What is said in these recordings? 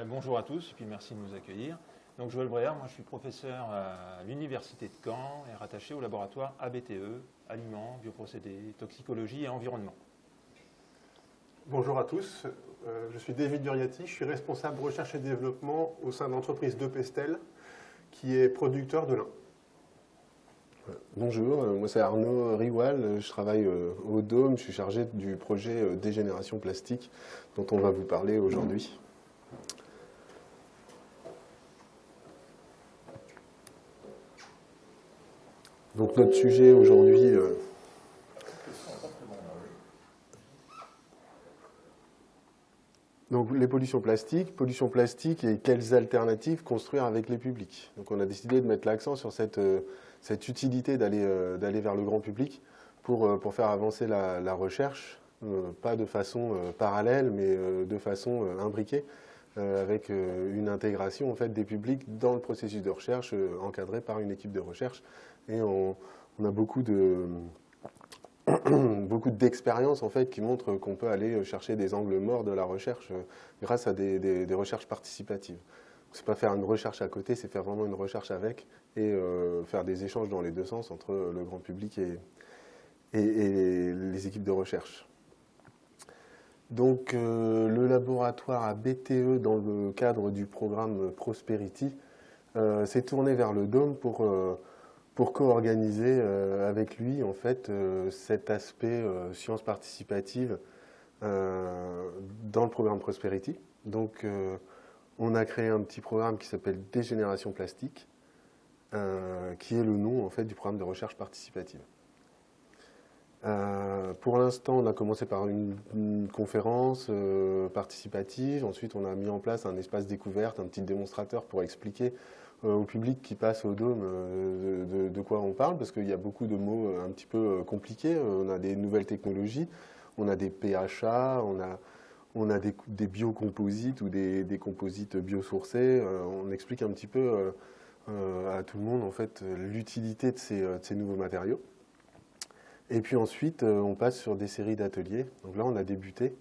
Bonjour à tous et puis merci de nous accueillir. Donc Joël Bréard, moi je suis professeur à l'Université de Caen et rattaché au laboratoire ABTE, Aliments, Bioprocédés, Toxicologie et Environnement. Bonjour à tous, je suis David Duriati, je suis responsable recherche et développement au sein de l'entreprise De Pestel qui est producteur de lin. Bonjour, moi c'est Arnaud Riwal, je travaille au Dôme, je suis chargé du projet Dégénération plastique dont on va vous parler aujourd'hui. Donc notre sujet aujourd'hui, donc les pollutions plastiques et quelles alternatives construire avec les publics. Donc on a décidé de mettre l'accent sur cette utilité d'aller vers le grand public pour faire avancer la recherche, pas de façon parallèle mais de façon imbriquée, avec une intégration en fait, des publics dans le processus de recherche encadré par une équipe de recherche. Et on a beaucoup d'expériences en fait, qui montrent qu'on peut aller chercher des angles morts de la recherche grâce à des recherches participatives. Ce n'est pas faire une recherche à côté, c'est faire vraiment une recherche avec et faire des échanges dans les deux sens entre le grand public et les équipes de recherche. Donc le laboratoire ABTE, dans le cadre du programme Prosperity, s'est tourné vers le Dôme pour co-organiser avec lui en fait, cet aspect sciences participatives dans le programme Prosperity. Donc on a créé un petit programme qui s'appelle Dégénération plastique, qui est le nom en fait, du programme de recherche participative. Pour l'instant, on a commencé par une conférence participative. Ensuite, on a mis en place un espace découverte, un petit démonstrateur pour expliquer au public qui passe au Dôme de quoi on parle, parce qu'il y a beaucoup de mots un petit peu compliqués. On a des nouvelles technologies, on a des PHA, on a des biocomposites ou des composites biosourcés. On explique un petit peu à tout le monde en fait, l'utilité de ces nouveaux matériaux. Et puis ensuite, on passe sur des séries d'ateliers. Donc là, on a débuté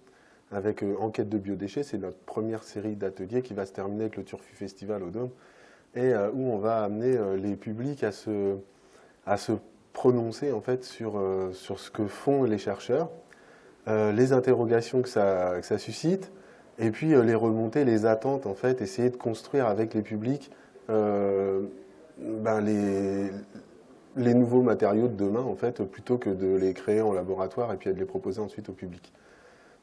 avec Enquête de biodéchets. C'est notre première série d'ateliers qui va se terminer avec le Turfu Festival au Dôme et où on va amener les publics à se prononcer en fait, sur ce que font les chercheurs, les interrogations que ça suscite, et puis les remontées, les attentes, en fait, essayer de construire avec les publics les nouveaux matériaux de demain, en fait, plutôt que de les créer en laboratoire et puis de les proposer ensuite au public.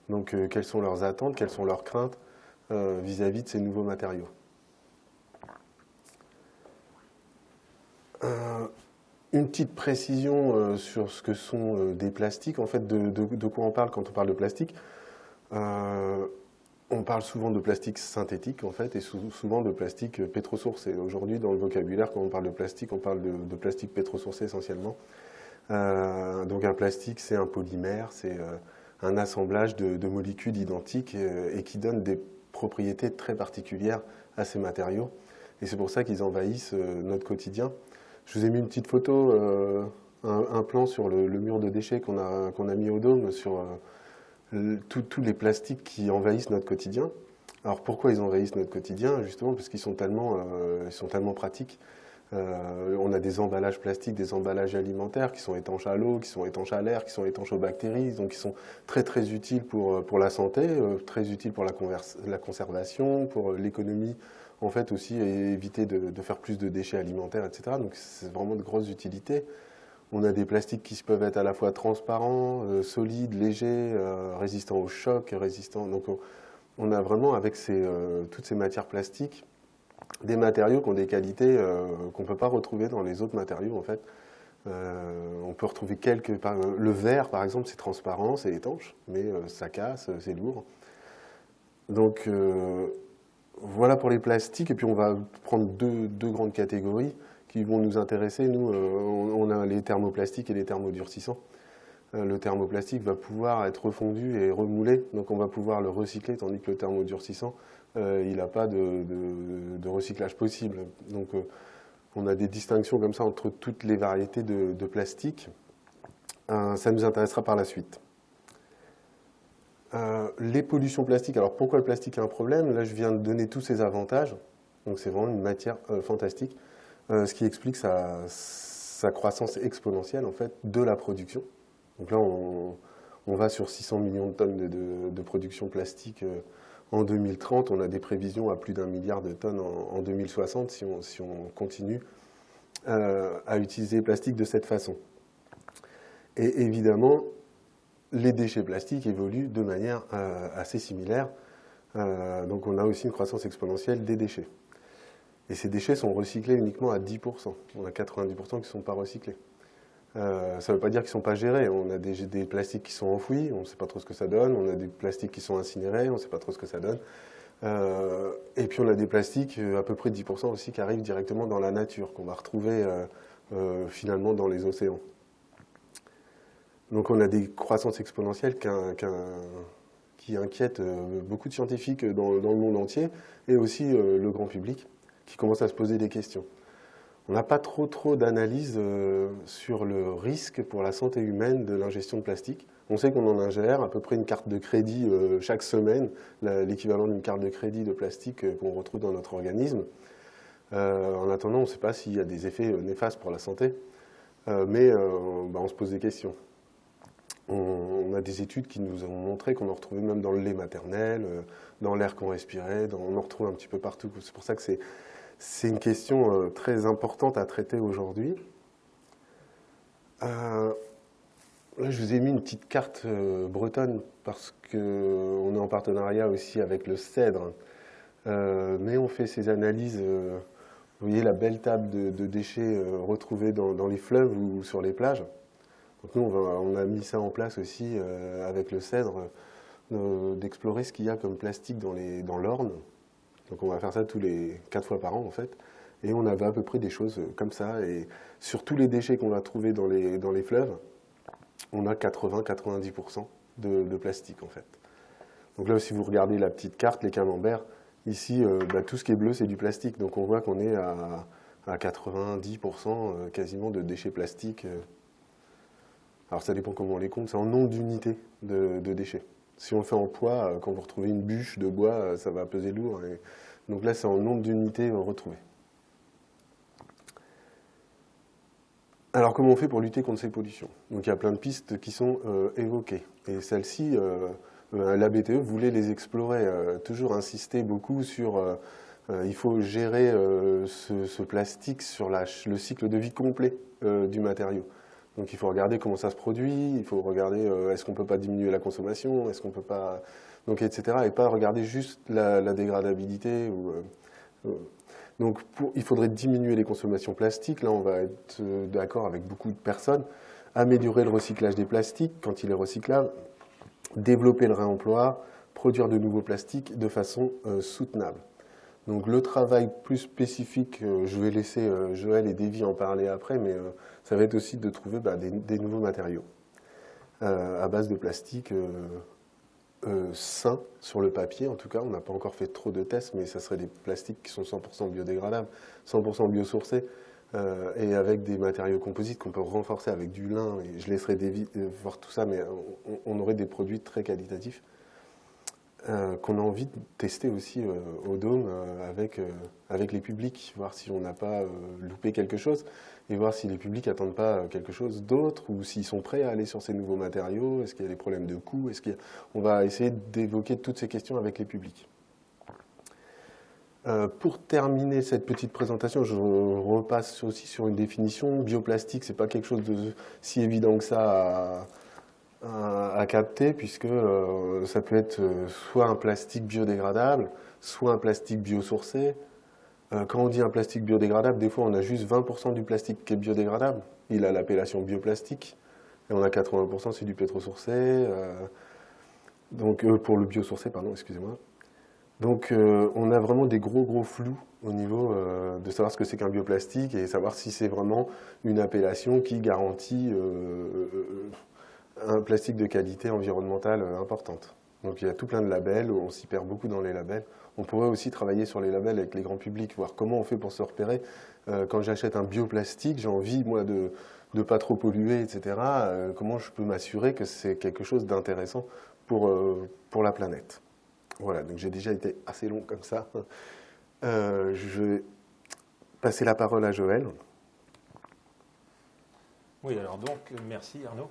Donc, quelles sont leurs attentes, quelles sont leurs craintes vis-à-vis de ces nouveaux matériaux. Une petite précision sur ce que sont des plastiques, en fait, de quoi on parle quand on parle de plastique. On parle souvent de plastique synthétique, en fait, et souvent de plastique pétrosourcé. Aujourd'hui, dans le vocabulaire, quand on parle de plastique, on parle de plastique pétrosourcé essentiellement. Donc un plastique, c'est un polymère, c'est un assemblage de molécules identiques et qui donne des propriétés très particulières à ces matériaux. Et c'est pour ça qu'ils envahissent notre quotidien. Je vous ai mis une petite photo, un plan sur le mur de déchets qu'on a mis au Dôme sur tous les plastiques qui envahissent notre quotidien. Alors pourquoi ils envahissent notre quotidien? Justement parce qu'ils sont tellement pratiques. On a des emballages plastiques, des emballages alimentaires qui sont étanches à l'eau, qui sont étanches à l'air, qui sont étanches aux bactéries, donc qui sont très très utiles pour la santé, très utiles pour la conservation, pour l'économie, en fait aussi éviter de faire plus de déchets alimentaires, etc. Donc c'est vraiment de grosses utilités. On a des plastiques qui peuvent être à la fois transparents, solides, légers, résistants au choc, résistants. Donc on a vraiment avec toutes ces matières plastiques des matériaux qui ont des qualités qu'on ne peut pas retrouver dans les autres matériaux en fait. On peut retrouver le verre par exemple, c'est transparent, c'est étanche, mais ça casse, c'est lourd. Donc voilà pour les plastiques, et puis on va prendre deux grandes catégories qui vont nous intéresser. Nous, on a les thermoplastiques et les thermodurcissants. Le thermoplastique va pouvoir être refondu et remoulé, donc on va pouvoir le recycler, tandis que le thermodurcissant, il n'a pas de recyclage possible. Donc on a des distinctions comme ça entre toutes les variétés de plastique. Ça nous intéressera par la suite. Les pollutions plastiques, alors pourquoi le plastique est un problème? Là, je viens de donner tous ses avantages, donc c'est vraiment une matière fantastique, ce qui explique sa croissance exponentielle en fait, de la production. Donc là, on va sur 600 millions de tonnes de production plastique en 2030. On a des prévisions à plus d'1 milliard de tonnes en 2060 si on continue à utiliser le plastique de cette façon. Et évidemment, les déchets plastiques évoluent de manière assez similaire. Donc on a aussi une croissance exponentielle des déchets. Et ces déchets sont recyclés uniquement à 10%. On a 90% qui ne sont pas recyclés. Ça ne veut pas dire qu'ils ne sont pas gérés. On a des plastiques qui sont enfouis, on ne sait pas trop ce que ça donne. On a des plastiques qui sont incinérés, on ne sait pas trop ce que ça donne. Et puis on a des plastiques, à peu près 10% aussi, qui arrivent directement dans la nature, qu'on va retrouver finalement dans les océans. Donc on a des croissances exponentielles qui inquiètent beaucoup de scientifiques dans le monde entier, et aussi le grand public, qui commence à se poser des questions. On n'a pas trop d'analyse sur le risque pour la santé humaine de l'ingestion de plastique. On sait qu'on en ingère à peu près une carte de crédit chaque semaine, l'équivalent d'une carte de crédit de plastique qu'on retrouve dans notre organisme. En attendant, on ne sait pas s'il y a des effets néfastes pour la santé, mais on se pose des questions. On a des études qui nous ont montré qu'on en retrouvait même dans le lait maternel, dans l'air qu'on respirait, on en retrouve un petit peu partout. C'est pour ça que c'est une question très importante à traiter aujourd'hui. Là, je vous ai mis une petite carte bretonne parce qu'on est en partenariat aussi avec le CEDRE. Mais on fait ces analyses, vous voyez la belle table de déchets retrouvés dans les fleuves ou sur les plages. Donc nous, on a mis ça en place aussi avec le CEDRE, d'explorer ce qu'il y a comme plastique dans l'Orne. Donc on va faire ça 4 fois par an en fait. Et on avait à peu près des choses comme ça. Et sur tous les déchets qu'on va trouver dans les fleuves, on a 80-90% de plastique en fait. Donc là, si vous regardez la petite carte, les camemberts, ici, tout ce qui est bleu, c'est du plastique. Donc on voit qu'on est à 90% quasiment de déchets plastiques. Alors ça dépend comment on les compte, c'est en nombre d'unités de déchets. Si on le fait en poids, quand vous retrouvez une bûche de bois, ça va peser lourd. Donc là, c'est en nombre d'unités retrouvées. Alors comment on fait pour lutter contre ces pollutions? Donc il y a plein de pistes qui sont évoquées. Et celles-ci, la BTE voulait les explorer, toujours insister beaucoup sur il faut gérer ce plastique sur le cycle de vie complet du matériau. Donc il faut regarder comment ça se produit, il faut regarder est-ce qu'on ne peut pas diminuer la consommation, est-ce qu'on ne peut pas... Donc, etc. Et pas regarder juste la dégradabilité. Donc il faudrait diminuer les consommations plastiques. Là, on va être d'accord avec beaucoup de personnes. Améliorer le recyclage des plastiques quand il est recyclable. Développer le réemploi. Produire de nouveaux plastiques de façon soutenable. Donc le travail plus spécifique, je vais laisser Joël et Davy en parler après, mais ça va être aussi de trouver des nouveaux matériaux à base de plastique sains sur le papier. En tout cas, on n'a pas encore fait trop de tests, mais ça serait des plastiques qui sont 100% biodégradables, 100% biosourcés, et avec des matériaux composites qu'on peut renforcer avec du lin. Et je laisserai Davy voir tout ça, mais on aurait des produits très qualitatifs. Qu'on a envie de tester aussi au Dôme avec les publics, voir si on n'a pas loupé quelque chose et voir si les publics n'attendent pas quelque chose d'autre ou s'ils sont prêts à aller sur ces nouveaux matériaux, est-ce qu'il y a des problèmes de coût, on va essayer d'évoquer toutes ces questions avec les publics. Pour terminer cette petite présentation, je repasse aussi sur une définition. Bioplastique, c'est pas quelque chose de si évident que ça à capter, puisque ça peut être soit un plastique biodégradable, soit un plastique biosourcé. Quand on dit un plastique biodégradable, des fois on a juste 20% du plastique qui est biodégradable. Il a l'appellation bioplastique. Et on a 80% c'est du pétrosourcé. Donc pour le biosourcé, pardon, excusez-moi. Donc on a vraiment des gros flous au niveau de savoir ce que c'est qu'un bioplastique et savoir si c'est vraiment une appellation qui garantit un plastique de qualité environnementale importante. Donc il y a tout plein de labels, on s'y perd beaucoup dans les labels. On pourrait aussi travailler sur les labels avec les grands publics, voir comment on fait pour se repérer. Quand j'achète un bioplastique, j'ai envie, moi, de pas trop polluer, etc. Comment je peux m'assurer que c'est quelque chose d'intéressant pour la planète. Voilà, donc j'ai déjà été assez long comme ça. Je vais passer la parole à Joël. Oui, alors donc, merci Arnaud.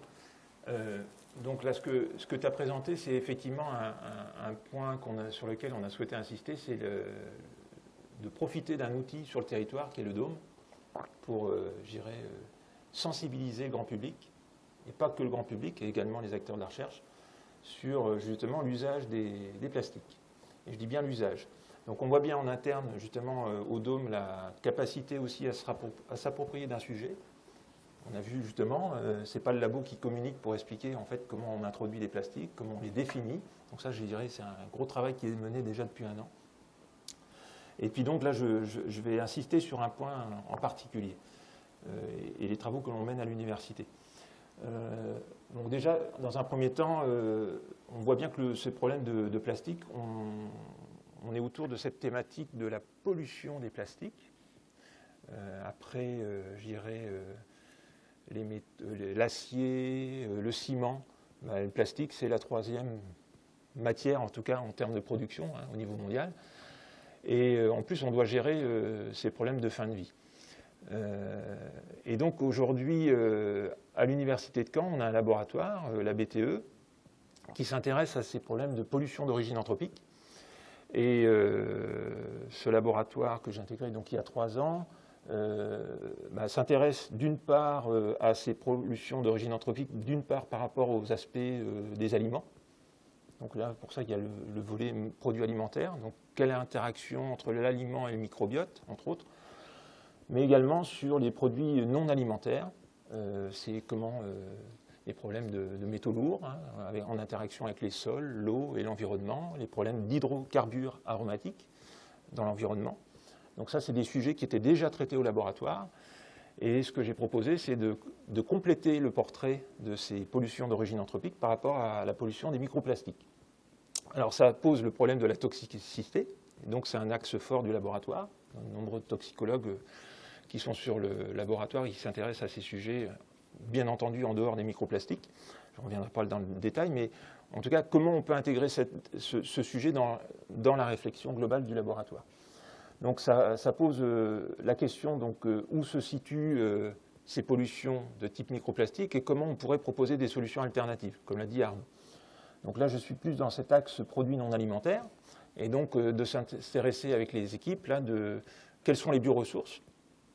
Donc là, ce que tu as présenté, c'est effectivement un point sur lequel on a souhaité insister, c'est de profiter d'un outil sur le territoire qui est le Dôme pour, je dirais, sensibiliser le grand public, et pas que le grand public, et également les acteurs de la recherche, sur justement l'usage des plastiques. Et je dis bien l'usage. Donc on voit bien en interne, justement, au Dôme, la capacité aussi à s'approprier d'un sujet. On a vu justement, ce n'est pas le labo qui communique pour expliquer en fait comment on introduit les plastiques, comment on les définit. Donc ça, je dirais, c'est un gros travail qui est mené déjà depuis un an. Et puis donc là, je vais insister sur un point en particulier, et les travaux que l'on mène à l'université. Donc déjà, dans un premier temps, on voit bien que ce problème de plastique, on est autour de cette thématique de la pollution des plastiques. Après, je dirais, l'acier, le ciment, le plastique, c'est la troisième matière, en tout cas en termes de production au niveau mondial. Et en plus, on doit gérer ces problèmes de fin de vie. Et donc aujourd'hui, à l'Université de Caen, on a un laboratoire, la BTE, qui s'intéresse à ces problèmes de pollution d'origine anthropique. Et ce laboratoire que j'ai intégré donc, il y a 3 ans s'intéresse d'une part à ces pollutions d'origine anthropique, d'une part par rapport aux aspects des aliments. Donc là, pour ça, il y a le volet produits alimentaires. Donc, quelle est l'interaction entre l'aliment et le microbiote, entre autres, mais également sur les produits non alimentaires. C'est comment les problèmes de métaux lourds, en interaction avec les sols, l'eau et l'environnement, les problèmes d'hydrocarbures aromatiques dans l'environnement. Donc ça, c'est des sujets qui étaient déjà traités au laboratoire. Et ce que j'ai proposé, c'est de compléter le portrait de ces pollutions d'origine anthropique par rapport à la pollution des microplastiques. Alors ça pose le problème de la toxicité, donc c'est un axe fort du laboratoire. De nombreux toxicologues qui sont sur le laboratoire, ils s'intéressent à ces sujets, bien entendu en dehors des microplastiques. Je ne reviendrai pas dans le détail, mais en tout cas, comment on peut intégrer ce sujet dans la réflexion globale du laboratoire. Donc ça pose la question donc, où se situent ces pollutions de type microplastique et comment on pourrait proposer des solutions alternatives, comme l'a dit Arnaud. Donc là, je suis plus dans cet axe produits non alimentaires et donc de s'intéresser avec les équipes là, de quelles sont les bioressources.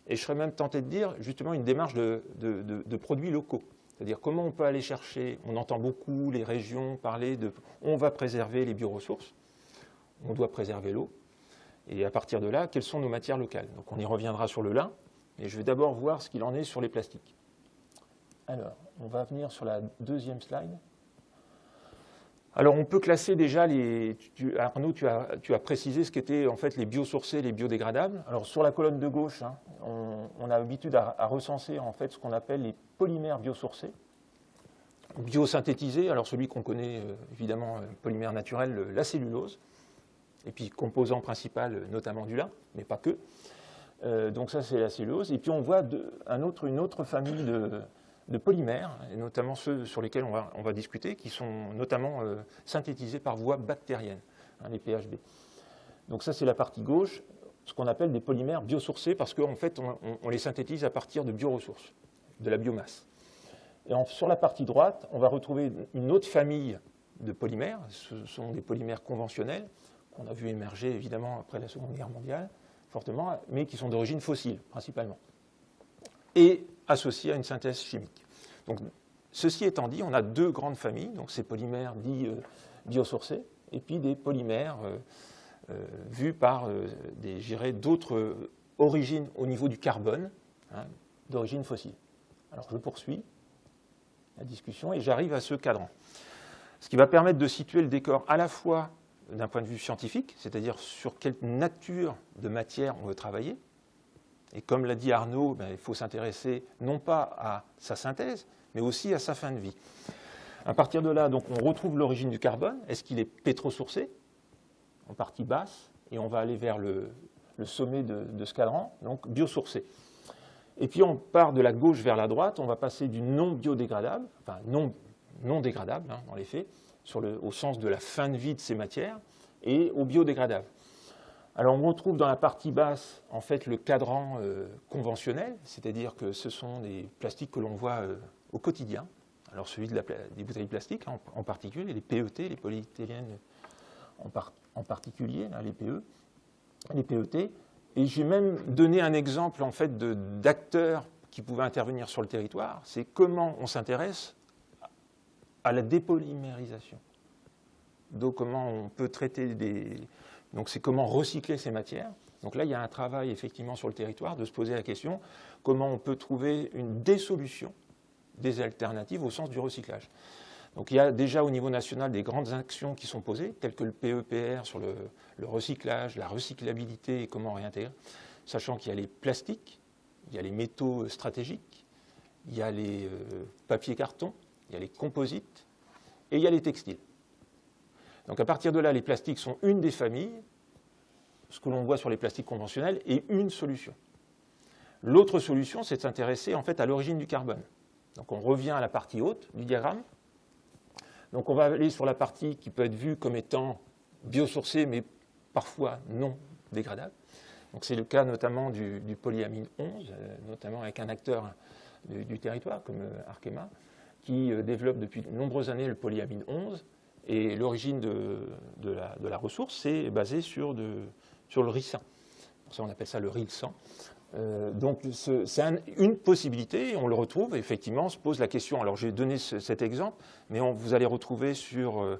Et je serais même tenté de dire justement une démarche de produits locaux. C'est-à-dire comment on peut aller chercher, on entend beaucoup les régions parler de on va préserver les bioressources, on doit préserver l'eau. Et à partir de là, quelles sont nos matières locales? Donc on y reviendra sur le lin, mais je vais d'abord voir ce qu'il en est sur les plastiques. Alors, on va venir sur la deuxième slide. Alors on peut classer déjà Arnaud, tu as précisé ce qu'étaient en fait les biosourcés et les biodégradables. Alors sur la colonne de gauche, on a l'habitude à recenser en fait ce qu'on appelle les polymères biosourcés. Biosynthétisés, alors celui qu'on connaît évidemment, polymère naturel, la cellulose. Et puis composant principal, notamment du lin, mais pas que. Donc ça, c'est la cellulose. Et puis on voit une autre famille de polymères, et notamment ceux sur lesquels on va discuter, qui sont notamment synthétisés par voie bactérienne, les PHB. Donc ça, c'est la partie gauche, ce qu'on appelle des polymères biosourcés, parce qu'en fait, on les synthétise à partir de bioressources, de la biomasse. Et sur la partie droite, on va retrouver une autre famille de polymères. Ce sont des polymères conventionnels, qu'on a vu émerger évidemment après la Seconde Guerre mondiale, fortement, mais qui sont d'origine fossile, principalement, et associés à une synthèse chimique. Donc, ceci étant dit, on a 2 grandes familles, donc ces polymères dits biosourcés, et puis des polymères vus par d'autres origines au niveau du carbone, d'origine fossile. Alors, je poursuis la discussion et j'arrive à ce cadran. Ce qui va permettre de situer le décor à la fois d'un point de vue scientifique, c'est-à-dire sur quelle nature de matière on veut travailler. Et comme l'a dit Arnaud, il faut s'intéresser non pas à sa synthèse, mais aussi à sa fin de vie. À partir de là, donc, on retrouve l'origine du carbone. Est-ce qu'il est pétrosourcé, en partie basse, et on va aller vers le sommet de ce cadran, donc biosourcé. Et puis on part de la gauche vers la droite, on va passer du non biodégradable, enfin non dégradable hein, dans les faits, au sens de la fin de vie de ces matières, et au biodégradable. Alors on retrouve dans la partie basse en fait le cadran conventionnel, c'est-à-dire que ce sont des plastiques que l'on voit au quotidien. Alors celui des bouteilles plastiques hein, en particulier, les PET, les polyéthylènes en particulier, hein, les PET. Et j'ai même donné un exemple en fait d'acteurs qui pouvaient intervenir sur le territoire. C'est comment on s'intéresse à la dépolymérisation. Donc comment on peut traiter donc c'est comment recycler ces matières. Donc là, il y a un travail effectivement sur le territoire de se poser la question comment on peut trouver des solutions, des alternatives au sens du recyclage. Donc il y a déjà au niveau national des grandes actions qui sont posées, telles que le PEPR sur le recyclage, la recyclabilité et comment réintégrer, sachant qu'il y a les plastiques, il y a les métaux stratégiques, il y a les papiers cartons, il y a les composites et il y a les textiles. Donc à partir de là, les plastiques sont une des familles, ce que l'on voit sur les plastiques conventionnels, est une solution. L'autre solution, c'est de s'intéresser en fait à l'origine du carbone. Donc on revient à la partie haute du diagramme. Donc on va aller sur la partie qui peut être vue comme étant biosourcée, mais parfois non dégradable. Donc c'est le cas notamment du polyamine 11, notamment avec un acteur du territoire comme Arkema, qui développe depuis de nombreuses années le polyamine 11. Et l'origine de la ressource, c'est basé sur le ricin. Pour ça, on appelle ça le rilsan. Donc c'est une possibilité, on le retrouve, et effectivement, on se pose la question. Alors j'ai donné cet exemple, mais vous allez retrouver sur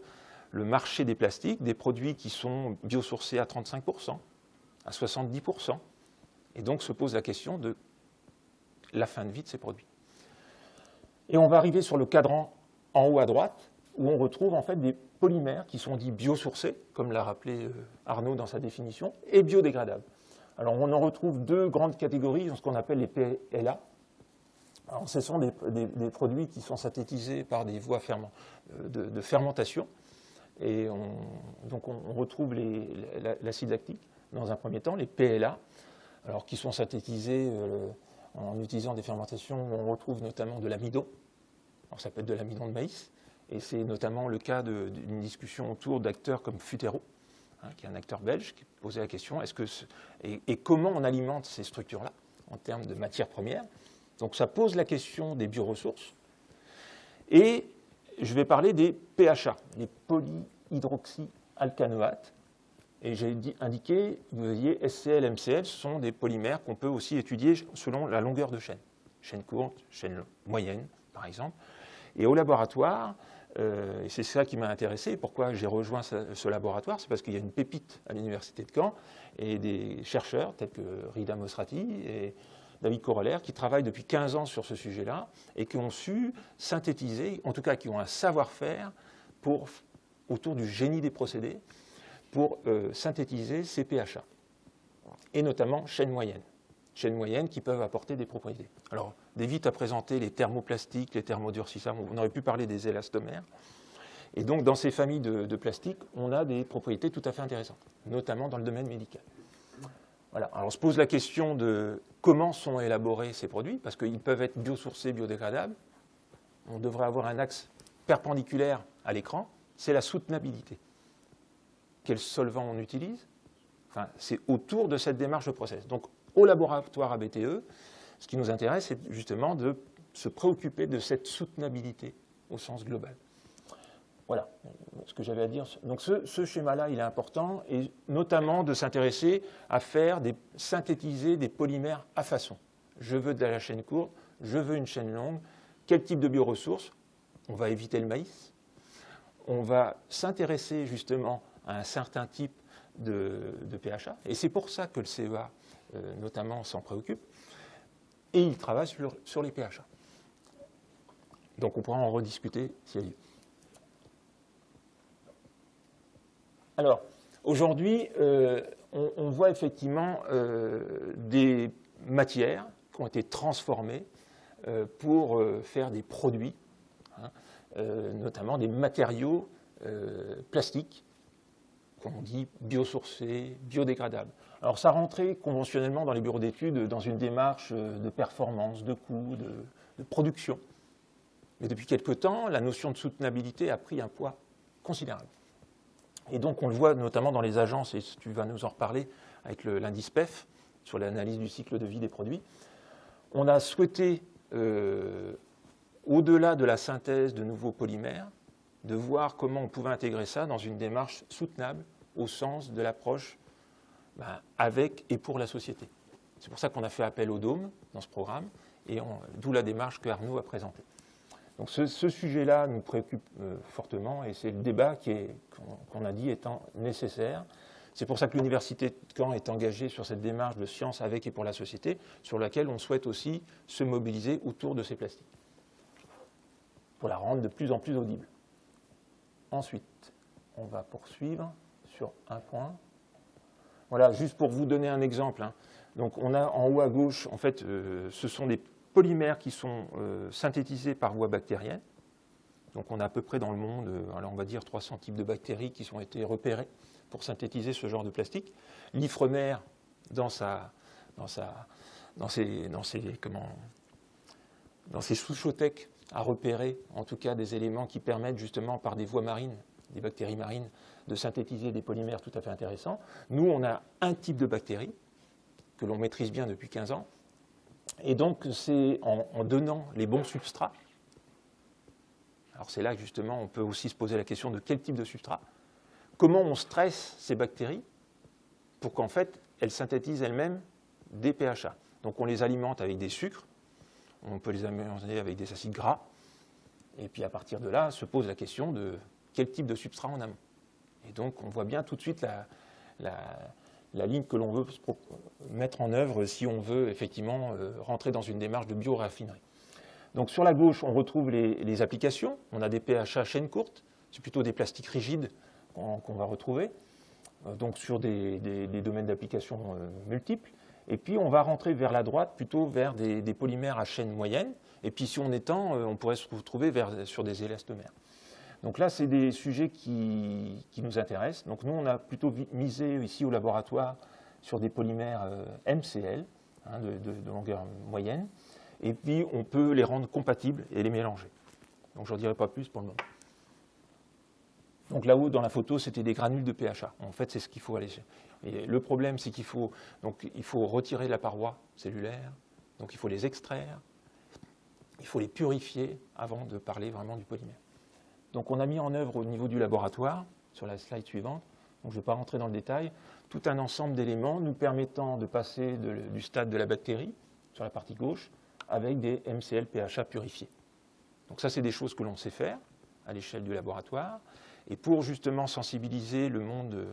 le marché des plastiques des produits qui sont biosourcés à 35%, à 70%, et donc se pose la question de la fin de vie de ces produits. Et on va arriver sur le cadran en haut à droite, où on retrouve en fait des polymères qui sont dits biosourcés, comme l'a rappelé Arnaud dans sa définition, et biodégradables. Alors on en retrouve deux grandes catégories, ce qu'on appelle les PLA. Alors, ce sont des produits qui sont synthétisés par des voies de fermentation. Et donc on retrouve l'acide lactique dans un premier temps, les PLA, alors, qui sont synthétisés en utilisant des fermentations où on retrouve notamment de l'amidon. Alors ça peut être de l'amidon de maïs, et c'est notamment le cas d'une discussion autour d'acteurs comme Futero, qui est un acteur belge, qui posait la question et comment on alimente ces structures-là en termes de matières premières. Donc ça pose la question des bioressources. Et je vais parler des PHA, les polyhydroxyalcanoates. Et j'ai indiqué, vous voyez, SCl, MCl, ce sont des polymères qu'on peut aussi étudier selon la longueur de chaîne. Chaîne courte, chaîne moyenne, par exemple. Et au laboratoire, et c'est ça qui m'a intéressé, pourquoi j'ai rejoint ce laboratoire, c'est parce qu'il y a une pépite à l'université de Caen et des chercheurs tels que Rida Mosrati et David Corollaire qui travaillent depuis 15 ans sur ce sujet-là et qui ont su synthétiser, en tout cas qui ont un savoir-faire autour du génie des procédés pour synthétiser ces PHA, et notamment chaînes moyennes qui peuvent apporter des propriétés. Alors, David a présenté les thermoplastiques, les thermodurcissables, on aurait pu parler des élastomères. Et donc, dans ces familles de plastiques, on a des propriétés tout à fait intéressantes, notamment dans le domaine médical. Voilà. Alors, on se pose la question de comment sont élaborés ces produits, parce qu'ils peuvent être biosourcés, biodégradables. On devrait avoir un axe perpendiculaire à l'écran, c'est la soutenabilité. Quel solvant on utilise? Enfin, c'est autour de cette démarche de process. Donc, au laboratoire ABTE, ce qui nous intéresse, c'est justement de se préoccuper de cette soutenabilité au sens global. Voilà ce que j'avais à dire. Donc ce schéma-là, il est important, et notamment de s'intéresser à synthétiser des polymères à façon. Je veux de la chaîne courte, je veux une chaîne longue. Quel type de bioressources? On va éviter le maïs. On va s'intéresser justement à un certain type de PHA, et c'est pour ça que le CEA, notamment, s'en préoccupe. Et il travaille sur les PHA. Donc on pourra en rediscuter s'il y a lieu. Alors, aujourd'hui, on voit effectivement des matières qui ont été transformées pour faire des produits, notamment des matériaux plastiques comme on dit, biosourcés, biodégradables. Alors ça rentrait conventionnellement dans les bureaux d'études dans une démarche de performance, de coût, de production. Mais depuis quelque temps, la notion de soutenabilité a pris un poids considérable. Et donc on le voit notamment dans les agences, et tu vas nous en reparler avec l'indice PEF, sur l'analyse du cycle de vie des produits. On a souhaité, au-delà de la synthèse de nouveaux polymères, de voir comment on pouvait intégrer ça dans une démarche soutenable au sens de l'approche avec et pour la société. C'est pour ça qu'on a fait appel au Dôme dans ce programme, et d'où la démarche que Arnaud a présentée. Donc ce sujet-là nous préoccupe fortement, et c'est le débat qu'on a dit étant nécessaire. C'est pour ça que l'Université de Caen est engagée sur cette démarche de science avec et pour la société, sur laquelle on souhaite aussi se mobiliser autour de ces plastiques, pour la rendre de plus en plus audible. Ensuite, on va poursuivre sur un point. Voilà, juste pour vous donner un exemple. Donc on a en haut à gauche, en fait, ce sont des polymères qui sont synthétisés par voie bactérienne. Donc on a à peu près dans le monde, alors on va dire 300 types de bactéries qui ont été repérés pour synthétiser ce genre de plastique. L'Ifremer, dans ses sous-chautecs, a repéré en tout cas des éléments qui permettent justement par des voies marines, des bactéries marines, de synthétiser des polymères tout à fait intéressants. Nous, on a un type de bactérie que l'on maîtrise bien depuis 15 ans. Et donc, c'est en donnant les bons substrats. Alors c'est là que justement, on peut aussi se poser la question de quel type de substrat. Comment on stresse ces bactéries pour qu'en fait, elles synthétisent elles-mêmes des PHA. Donc on les alimente avec des sucres, on peut les alimenter avec des acides gras, et puis à partir de là, se pose la question de quel type de substrat en amont. Et donc on voit bien tout de suite la ligne que l'on veut mettre en œuvre si on veut effectivement rentrer dans une démarche de bioraffinerie. Donc sur la gauche, on retrouve les applications. On a des PHA chaîne courte, c'est plutôt des plastiques rigides qu'on va retrouver, donc sur des domaines d'application multiples. Et puis on va rentrer vers la droite, plutôt vers des polymères à chaîne moyenne. Et puis si on étend, on pourrait se retrouver sur des élastomères. Donc là, c'est des sujets qui nous intéressent. Donc nous, on a plutôt misé ici au laboratoire sur des polymères MCL, de longueur moyenne. Et puis, on peut les rendre compatibles et les mélanger. Donc, je n'en dirai pas plus pour le moment. Donc là-haut, dans la photo, c'était des granules de PHA. En fait, c'est ce qu'il faut aller chercher. Et le problème, c'est qu'il faut retirer la paroi cellulaire. Donc, il faut les extraire. Il faut les purifier avant de parler vraiment du polymère. Donc, on a mis en œuvre au niveau du laboratoire, sur la slide suivante, donc je ne vais pas rentrer dans le détail, tout un ensemble d'éléments nous permettant de passer du stade de la bactérie, sur la partie gauche, avec des MCL PHA purifiés. Donc ça, c'est des choses que l'on sait faire à l'échelle du laboratoire. Et pour justement sensibiliser le monde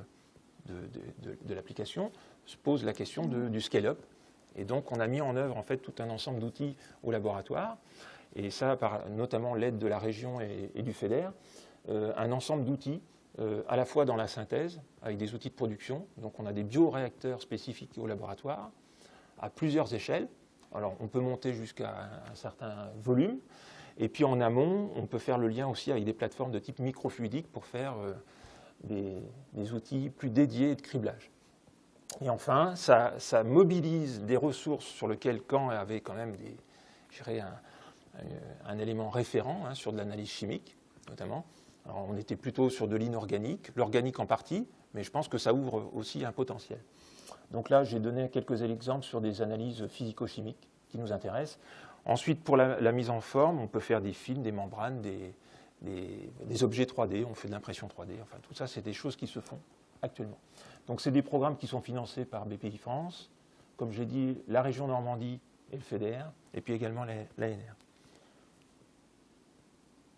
de l'application, se pose la question du scale-up. Et donc, on a mis en œuvre en fait tout un ensemble d'outils au laboratoire. Et ça, par notamment l'aide de la région et du FEDER, un ensemble d'outils, à la fois dans la synthèse, avec des outils de production. Donc, on a des bioréacteurs spécifiques au laboratoire, à plusieurs échelles. Alors, on peut monter jusqu'à un certain volume. Et puis, en amont, on peut faire le lien aussi avec des plateformes de type microfluidique pour faire des outils plus dédiés de criblage. Et enfin, ça mobilise des ressources sur lesquelles Caen avait quand même un élément référent sur de l'analyse chimique, notamment. Alors, on était plutôt sur de l'inorganique, l'organique en partie, mais je pense que ça ouvre aussi un potentiel. Donc là, j'ai donné quelques exemples sur des analyses physico-chimiques qui nous intéressent. Ensuite, pour la mise en forme, on peut faire des films, des membranes, des objets 3D, on fait de l'impression 3D. Enfin, tout ça, c'est des choses qui se font actuellement. Donc, c'est des programmes qui sont financés par BPI France, comme j'ai dit, la région Normandie et le FEDER, et puis également l'ANR.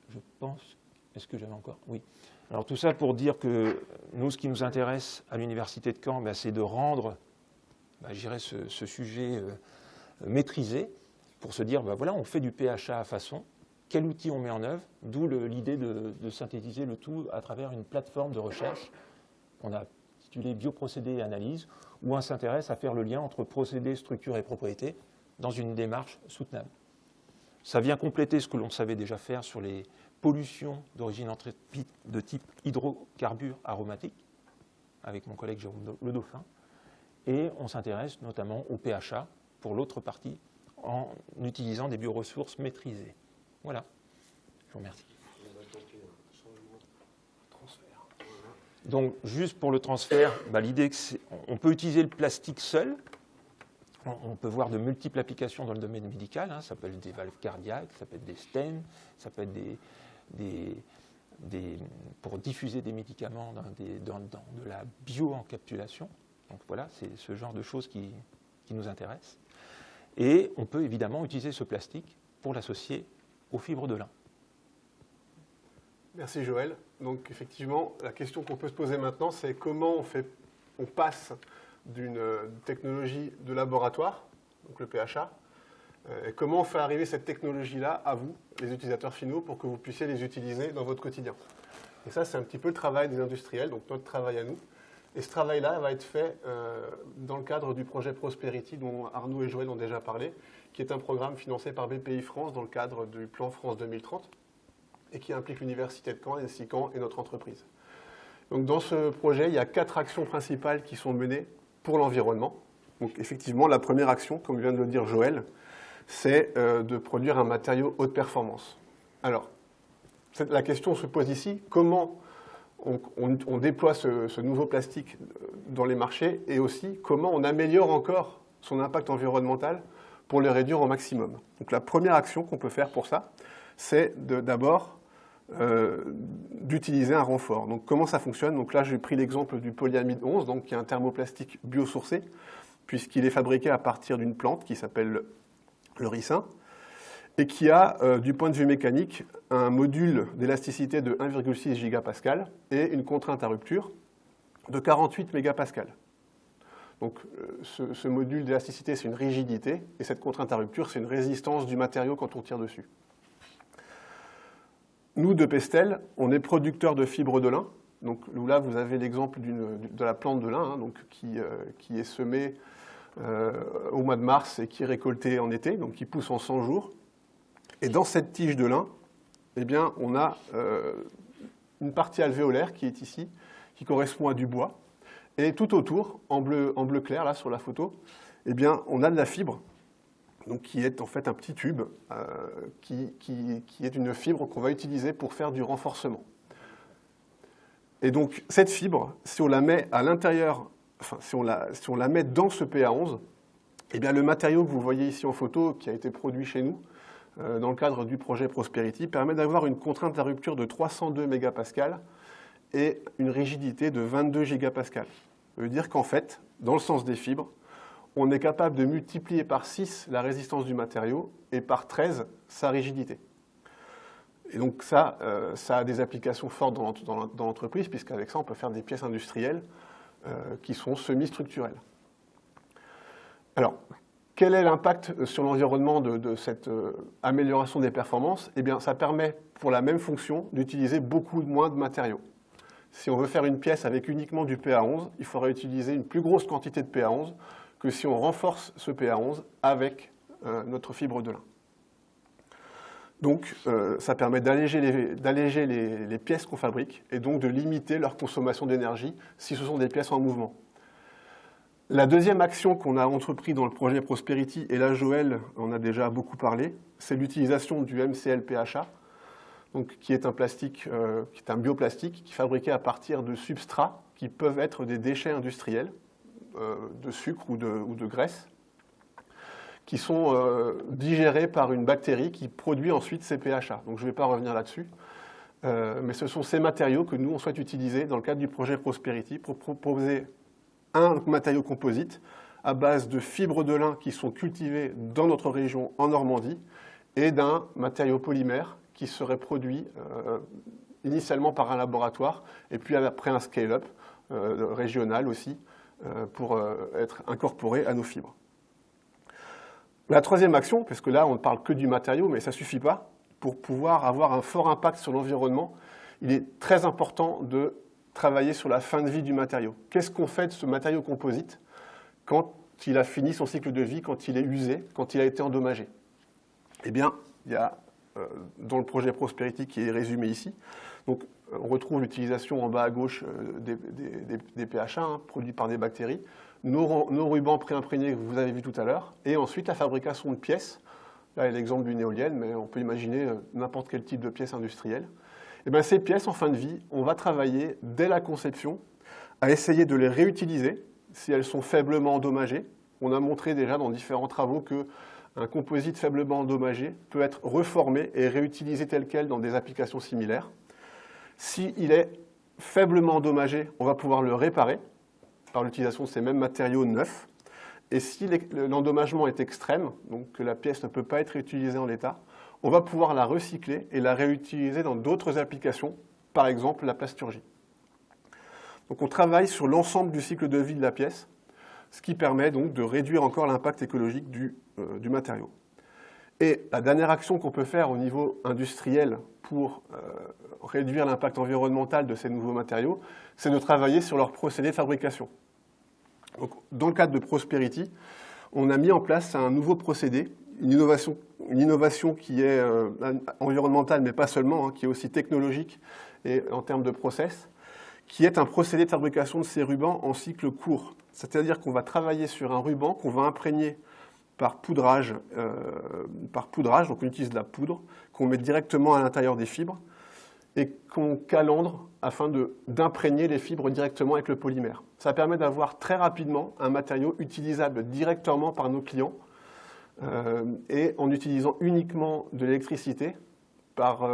Je pense... Est-ce que j'avais encore? Oui. Alors, tout ça pour dire que nous, ce qui nous intéresse à l'Université de Caen, c'est de rendre, je dirais, ce sujet maîtrisé, pour se dire, voilà, on fait du PHA à façon, quel outil on met en œuvre, d'où l'idée de synthétiser le tout à travers une plateforme de recherche qu'on a intitulée Bioprocédés et Analyse, où on s'intéresse à faire le lien entre procédés, structure et propriété dans une démarche soutenable. Ça vient compléter ce que l'on savait déjà faire sur les pollutions d'origine de type hydrocarbures aromatiques. avec mon collègue Jérôme Le Dauphin, et on s'intéresse notamment au PHA pour l'autre partie en utilisant des bioressources maîtrisées. Voilà, je vous remercie. Donc juste pour le transfert, l'idée que on peut utiliser le plastique seul. On peut voir de multiples applications dans le domaine médical, hein. Ça peut être des valves cardiaques, ça peut être des stents, ça peut être pour diffuser des médicaments dans de la bioencapsulation. Donc voilà, c'est ce genre de choses qui nous intéressent. Et on peut évidemment utiliser ce plastique pour l'associer aux fibres de lin. Merci Joël. Donc effectivement, la question qu'on peut se poser maintenant, c'est comment on passe d'une technologie de laboratoire, donc le PHA, et comment on fait arriver cette technologie-là à vous, les utilisateurs finaux, pour que vous puissiez les utiliser dans votre quotidien. Et ça, c'est un petit peu le travail des industriels, donc notre travail à nous. Et ce travail-là va être fait dans le cadre du projet Prosperity, dont Arnaud et Joël ont déjà parlé, qui est un programme financé par BPI France dans le cadre du plan France 2030, et qui implique l'Université de Caen, NC Caen et notre entreprise. Donc dans ce projet, il y a 4 actions principales qui sont menées pour l'environnement. Donc effectivement, la première action, comme vient de le dire Joël, c'est de produire un matériau haute performance. Alors, la question se pose ici, comment on déploie ce nouveau plastique dans les marchés et aussi comment on améliore encore son impact environnemental pour le réduire au maximum. Donc la première action qu'on peut faire pour ça, c'est d'abord d'utiliser un renfort. Donc comment ça fonctionne? Donc là, j'ai pris l'exemple du polyamide 11, donc, qui est un thermoplastique biosourcé, puisqu'il est fabriqué à partir d'une plante qui s'appelle le ricin, et qui a, du point de vue mécanique, un module d'élasticité de 1,6 gigapascal et une contrainte à rupture de 48 mégapascal. Donc ce module d'élasticité, c'est une rigidité, et cette contrainte à rupture, c'est une résistance du matériau quand on tire dessus. Nous, de Pestel, on est producteurs de fibres de lin. Donc là, vous avez l'exemple de la plante de lin, hein, donc, qui est semée au mois de mars et qui est récoltée en été, donc qui pousse en 100 jours. Et dans cette tige de lin, eh bien, on a une partie alvéolaire qui est ici, qui correspond à du bois. Et tout autour, en bleu clair, là, sur la photo, eh bien, on a de la fibre, donc qui est en fait un petit tube qui est une fibre qu'on va utiliser pour faire du renforcement. Et donc, cette fibre, si on la met à l'intérieur, enfin, si on la met dans ce PA11, eh bien, le matériau que vous voyez ici en photo, qui a été produit chez nous, dans le cadre du projet Prosperity, permet d'avoir une contrainte à rupture de 302 mégapascal et une rigidité de 22 gigapascal. Ça veut dire qu'en fait, dans le sens des fibres, on est capable de multiplier par 6 la résistance du matériau et par 13 sa rigidité. Et donc ça a des applications fortes dans l'entreprise, puisqu'avec ça, on peut faire des pièces industrielles qui sont semi-structurelles. Alors, quel est l'impact sur l'environnement de cette amélioration des performances? Eh bien, ça permet, pour la même fonction, d'utiliser beaucoup moins de matériaux. Si on veut faire une pièce avec uniquement du PA11, il faudra utiliser une plus grosse quantité de PA11 que si on renforce ce PA11 avec notre fibre de lin. Donc, ça permet d'alléger les pièces qu'on fabrique et donc de limiter leur consommation d'énergie si ce sont des pièces en mouvement. La deuxième action qu'on a entreprise dans le projet Prosperity, et là Joël en a déjà beaucoup parlé, c'est l'utilisation du MCL-PHA, donc, qui est un plastique, qui est un bioplastique qui est fabriqué à partir de substrats qui peuvent être des déchets industriels, de sucre ou de graisse, qui sont digérés par une bactérie qui produit ensuite ces PHA. Donc je ne vais pas revenir là-dessus, mais ce sont ces matériaux que nous, on souhaite utiliser dans le cadre du projet Prosperity pour proposer un matériau composite à base de fibres de lin qui sont cultivées dans notre région en Normandie et d'un matériau polymère qui serait produit initialement par un laboratoire et puis après un scale-up régional aussi pour être incorporé à nos fibres. La troisième action, parce que là on ne parle que du matériau, mais ça ne suffit pas, pour pouvoir avoir un fort impact sur l'environnement, il est très important de travailler sur la fin de vie du matériau. Qu'est-ce qu'on fait de ce matériau composite quand il a fini son cycle de vie, quand il est usé, quand il a été endommagé? Eh bien, il y a dans le projet Prosperity qui est résumé ici, donc on retrouve l'utilisation en bas à gauche des PHA produits par des bactéries, nos rubans préimprégnés que vous avez vu tout à l'heure, et ensuite la fabrication de pièces. Là, il y a l'exemple d'une éolienne, mais on peut imaginer n'importe quel type de pièces industrielles. Et bien, ces pièces, en fin de vie, on va travailler dès la conception à essayer de les réutiliser si elles sont faiblement endommagées. On a montré déjà dans différents travaux qu'un composite faiblement endommagé peut être reformé et réutilisé tel quel dans des applications similaires. S'il est faiblement endommagé, on va pouvoir le réparer par l'utilisation de ces mêmes matériaux neufs. Et si l'endommagement est extrême, donc que la pièce ne peut pas être réutilisée en l'état, on va pouvoir la recycler et la réutiliser dans d'autres applications, par exemple la plasturgie. Donc on travaille sur l'ensemble du cycle de vie de la pièce, ce qui permet donc de réduire encore l'impact écologique du matériau. Et la dernière action qu'on peut faire au niveau industriel pour réduire l'impact environnemental de ces nouveaux matériaux, c'est de travailler sur leur procédé de fabrication. Donc, dans le cadre de Prosperity, on a mis en place un nouveau procédé, une innovation qui est environnementale, mais pas seulement, qui est aussi technologique et en termes de process, qui est un procédé de fabrication de ces rubans en cycle court. C'est-à-dire qu'on va travailler sur un ruban qu'on va imprégner par poudrage, donc on utilise de la poudre, qu'on met directement à l'intérieur des fibres, et qu'on calandre afin d'imprégner les fibres directement avec le polymère. Ça permet d'avoir très rapidement un matériau utilisable directement par nos clients et en utilisant uniquement de l'électricité par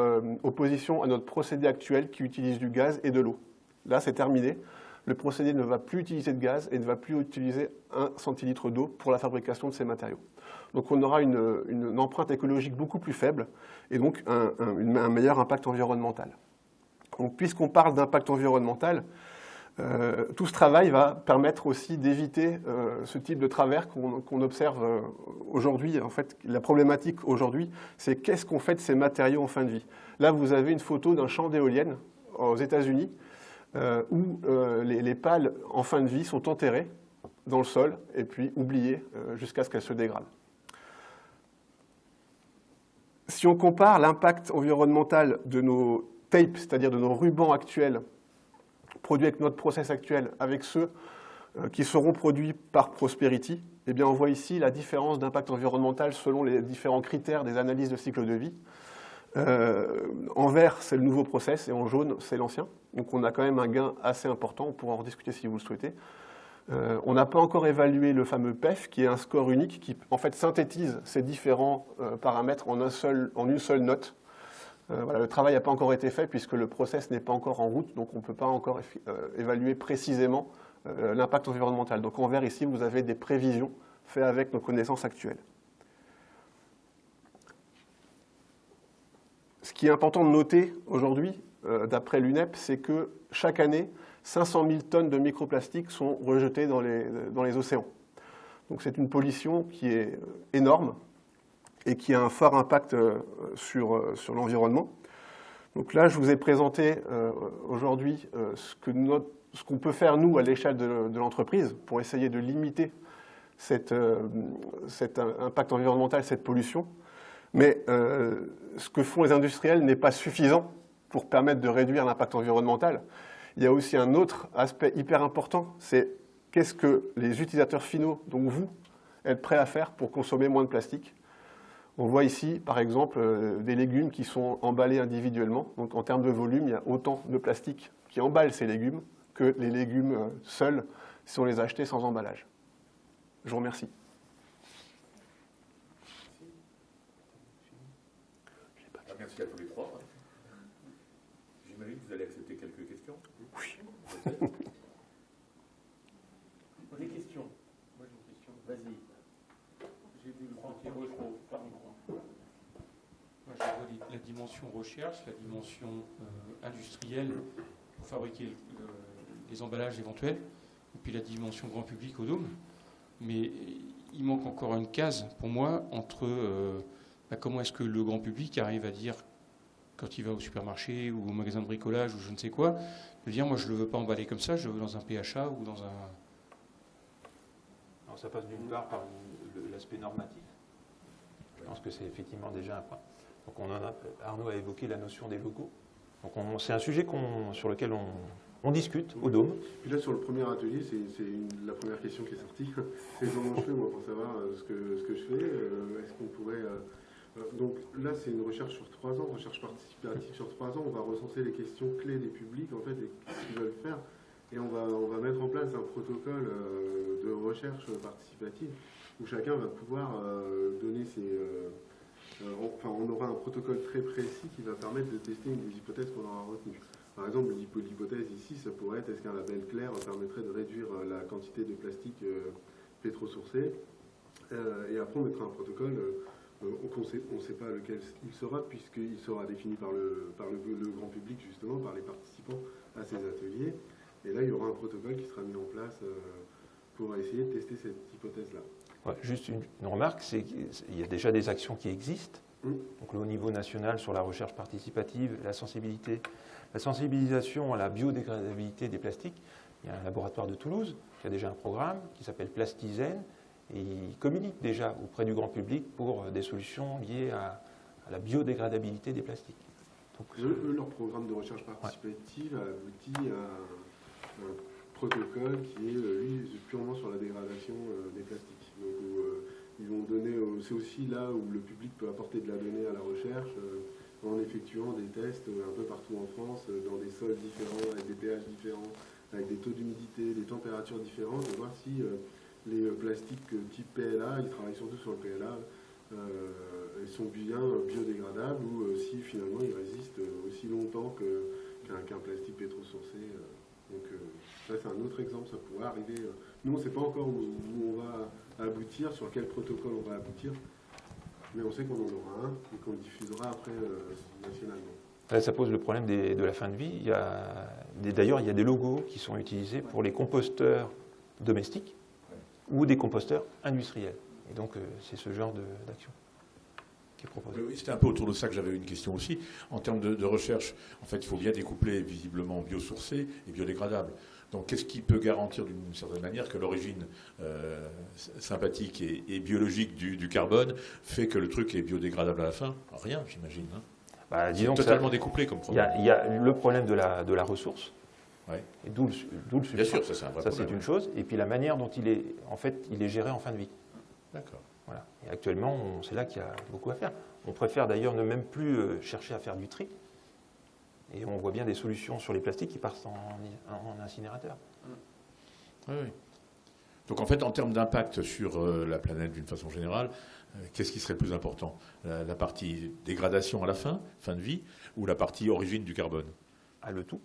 opposition à notre procédé actuel qui utilise du gaz et de l'eau. Là, c'est terminé. Le procédé ne va plus utiliser de gaz et ne va plus utiliser 1 centilitre d'eau pour la fabrication de ces matériaux. Donc on aura une empreinte écologique beaucoup plus faible et donc un meilleur impact environnemental. Donc, puisqu'on parle d'impact environnemental, tout ce travail va permettre aussi d'éviter ce type de travers qu'on observe aujourd'hui. En fait, la problématique aujourd'hui, c'est qu'est-ce qu'on fait de ces matériaux en fin de vie. Là, vous avez une photo d'un champ d'éoliennes aux États-Unis où les pales en fin de vie sont enterrées dans le sol et puis oubliées jusqu'à ce qu'elles se dégradent. Si on compare l'impact environnemental de nos tapes, c'est-à-dire de nos rubans actuels, produits avec notre process actuel, avec ceux qui seront produits par Prosperity, eh bien on voit ici la différence d'impact environnemental selon les différents critères des analyses de cycle de vie. En vert, c'est le nouveau process, et en jaune, c'est l'ancien. Donc on a quand même un gain assez important, on pourra en rediscuter si vous le souhaitez. On n'a pas encore évalué le fameux PEF, qui est un score unique qui en fait synthétise ces différents paramètres en une seule note. Voilà, le travail n'a pas encore été fait puisque le process n'est pas encore en route, donc on ne peut pas encore évaluer précisément l'impact environnemental. Donc en vert ici, vous avez des prévisions faites avec nos connaissances actuelles. Ce qui est important de noter aujourd'hui, d'après l'UNEP, c'est que chaque année, 500 000 tonnes de microplastiques sont rejetées dans les océans. Donc c'est une pollution qui est énorme et qui a un fort impact sur l'environnement. Donc là, je vous ai présenté aujourd'hui ce qu'on peut faire, nous, à l'échelle de l'entreprise, pour essayer de limiter cet impact environnemental, cette pollution. Mais ce que font les industriels n'est pas suffisant pour permettre de réduire l'impact environnemental. Il y a aussi un autre aspect hyper important, c'est qu'est-ce que les utilisateurs finaux, donc vous, êtes prêts à faire pour consommer moins de plastique. On voit ici, par exemple, des légumes qui sont emballés individuellement. Donc en termes de volume, il y a autant de plastique qui emballe ces légumes que les légumes seuls si on les achetait sans emballage. Je vous remercie. Merci à tous les trois. J'imagine que vous allez accepter quelques questions. Oui. Des questions. Moi j'ai une question. Vas-y. J'ai vu le micro. Moi, je vois la dimension recherche, la dimension industrielle pour fabriquer les emballages éventuels, et puis la dimension grand public au Dôme. Mais il manque encore une case pour moi entre comment est-ce que le grand public arrive à dire, quand il va au supermarché ou au magasin de bricolage ou je ne sais quoi, de dire moi je ne le veux pas emballer comme ça, je le veux dans un PHA ou dans un... Alors ça passe d'une part par l'aspect normatif. Je pense que c'est effectivement déjà un point. Donc Arnaud a évoqué la notion des logos. Donc c'est un sujet sur lequel on discute au Dôme. Puis là, sur le premier atelier, c'est la première question qui est sortie. C'est comment je fais, moi, pour savoir ce que je fais. Est-ce qu'on pourrait... donc là, c'est une recherche sur 3 ans, recherche participative sur 3 ans. On va recenser les questions clés des publics, en fait, et ce qu'ils veulent faire. Et on va mettre en place un protocole de recherche participative où chacun va pouvoir donner ses... on aura un protocole très précis qui va permettre de tester une des hypothèses qu'on aura retenues. Par exemple, l'hypothèse ici, ça pourrait être est-ce qu'un label clair permettrait de réduire la quantité de plastique pétrosourcé. Et après, on mettra un protocole, on ne sait pas lequel il sera, puisqu'il sera défini par le grand public, justement, par les participants à ces ateliers. Et là, il y aura un protocole qui sera mis en place pour essayer de tester cette hypothèse-là. Ouais, juste une remarque, c'est qu'il y a déjà des actions qui existent. Donc, au niveau national, sur la recherche participative, la sensibilisation à la biodégradabilité des plastiques. Il y a un laboratoire de Toulouse qui a déjà un programme qui s'appelle Plastizen et il communique déjà auprès du grand public pour des solutions liées à la biodégradabilité des plastiques. Donc, leur programme de recherche participative a abouti à un protocole qui est lui purement sur la dégradation des plastiques. Donc, ils vont donner, c'est aussi là où le public peut apporter de la donnée à la recherche en effectuant des tests un peu partout en France, dans des sols différents, avec des pH différents, avec des taux d'humidité, des températures différentes, de voir si les plastiques type PLA, ils travaillent surtout sur le PLA, ils sont bien biodégradables ou si finalement ils résistent aussi longtemps qu'un plastique pétrosourcé. Donc ça c'est un autre exemple, ça pourrait arriver. Nous on ne sait pas encore où on va aboutir, sur quel protocole on va aboutir, mais on sait qu'on en aura un et qu'on le diffusera après nationalement. Là, ça pose le problème de la fin de vie. D'ailleurs, il y a des logos qui sont utilisés pour les composteurs domestiques ou des composteurs industriels. Et donc c'est ce genre d'action qui est proposé. Oui, c'était un peu autour de ça que j'avais une question aussi. En termes de recherche, en fait, il faut bien découpler visiblement biosourcé et biodégradable. Donc, qu'est-ce qui peut garantir d'une certaine manière que l'origine sympathique et biologique du carbone fait que le truc est biodégradable à la fin? Rien, j'imagine. Hein. Bah, c'est totalement découplé comme problème. Il y a le problème de la ressource. Ouais. Et d'où le substrat. Bien sûr, ça c'est un vrai problème. Ça c'est une chose. Et puis la manière dont il est géré en fin de vie. D'accord. Voilà. Et actuellement, c'est là qu'il y a beaucoup à faire. On préfère d'ailleurs ne même plus chercher à faire du tri. Et on voit bien des solutions sur les plastiques qui partent en incinérateur. Oui, oui. Donc en fait, en termes d'impact sur la planète d'une façon générale, qu'est-ce qui serait le plus important? La partie dégradation à la fin de vie, ou la partie origine du carbone? Ah, le tout.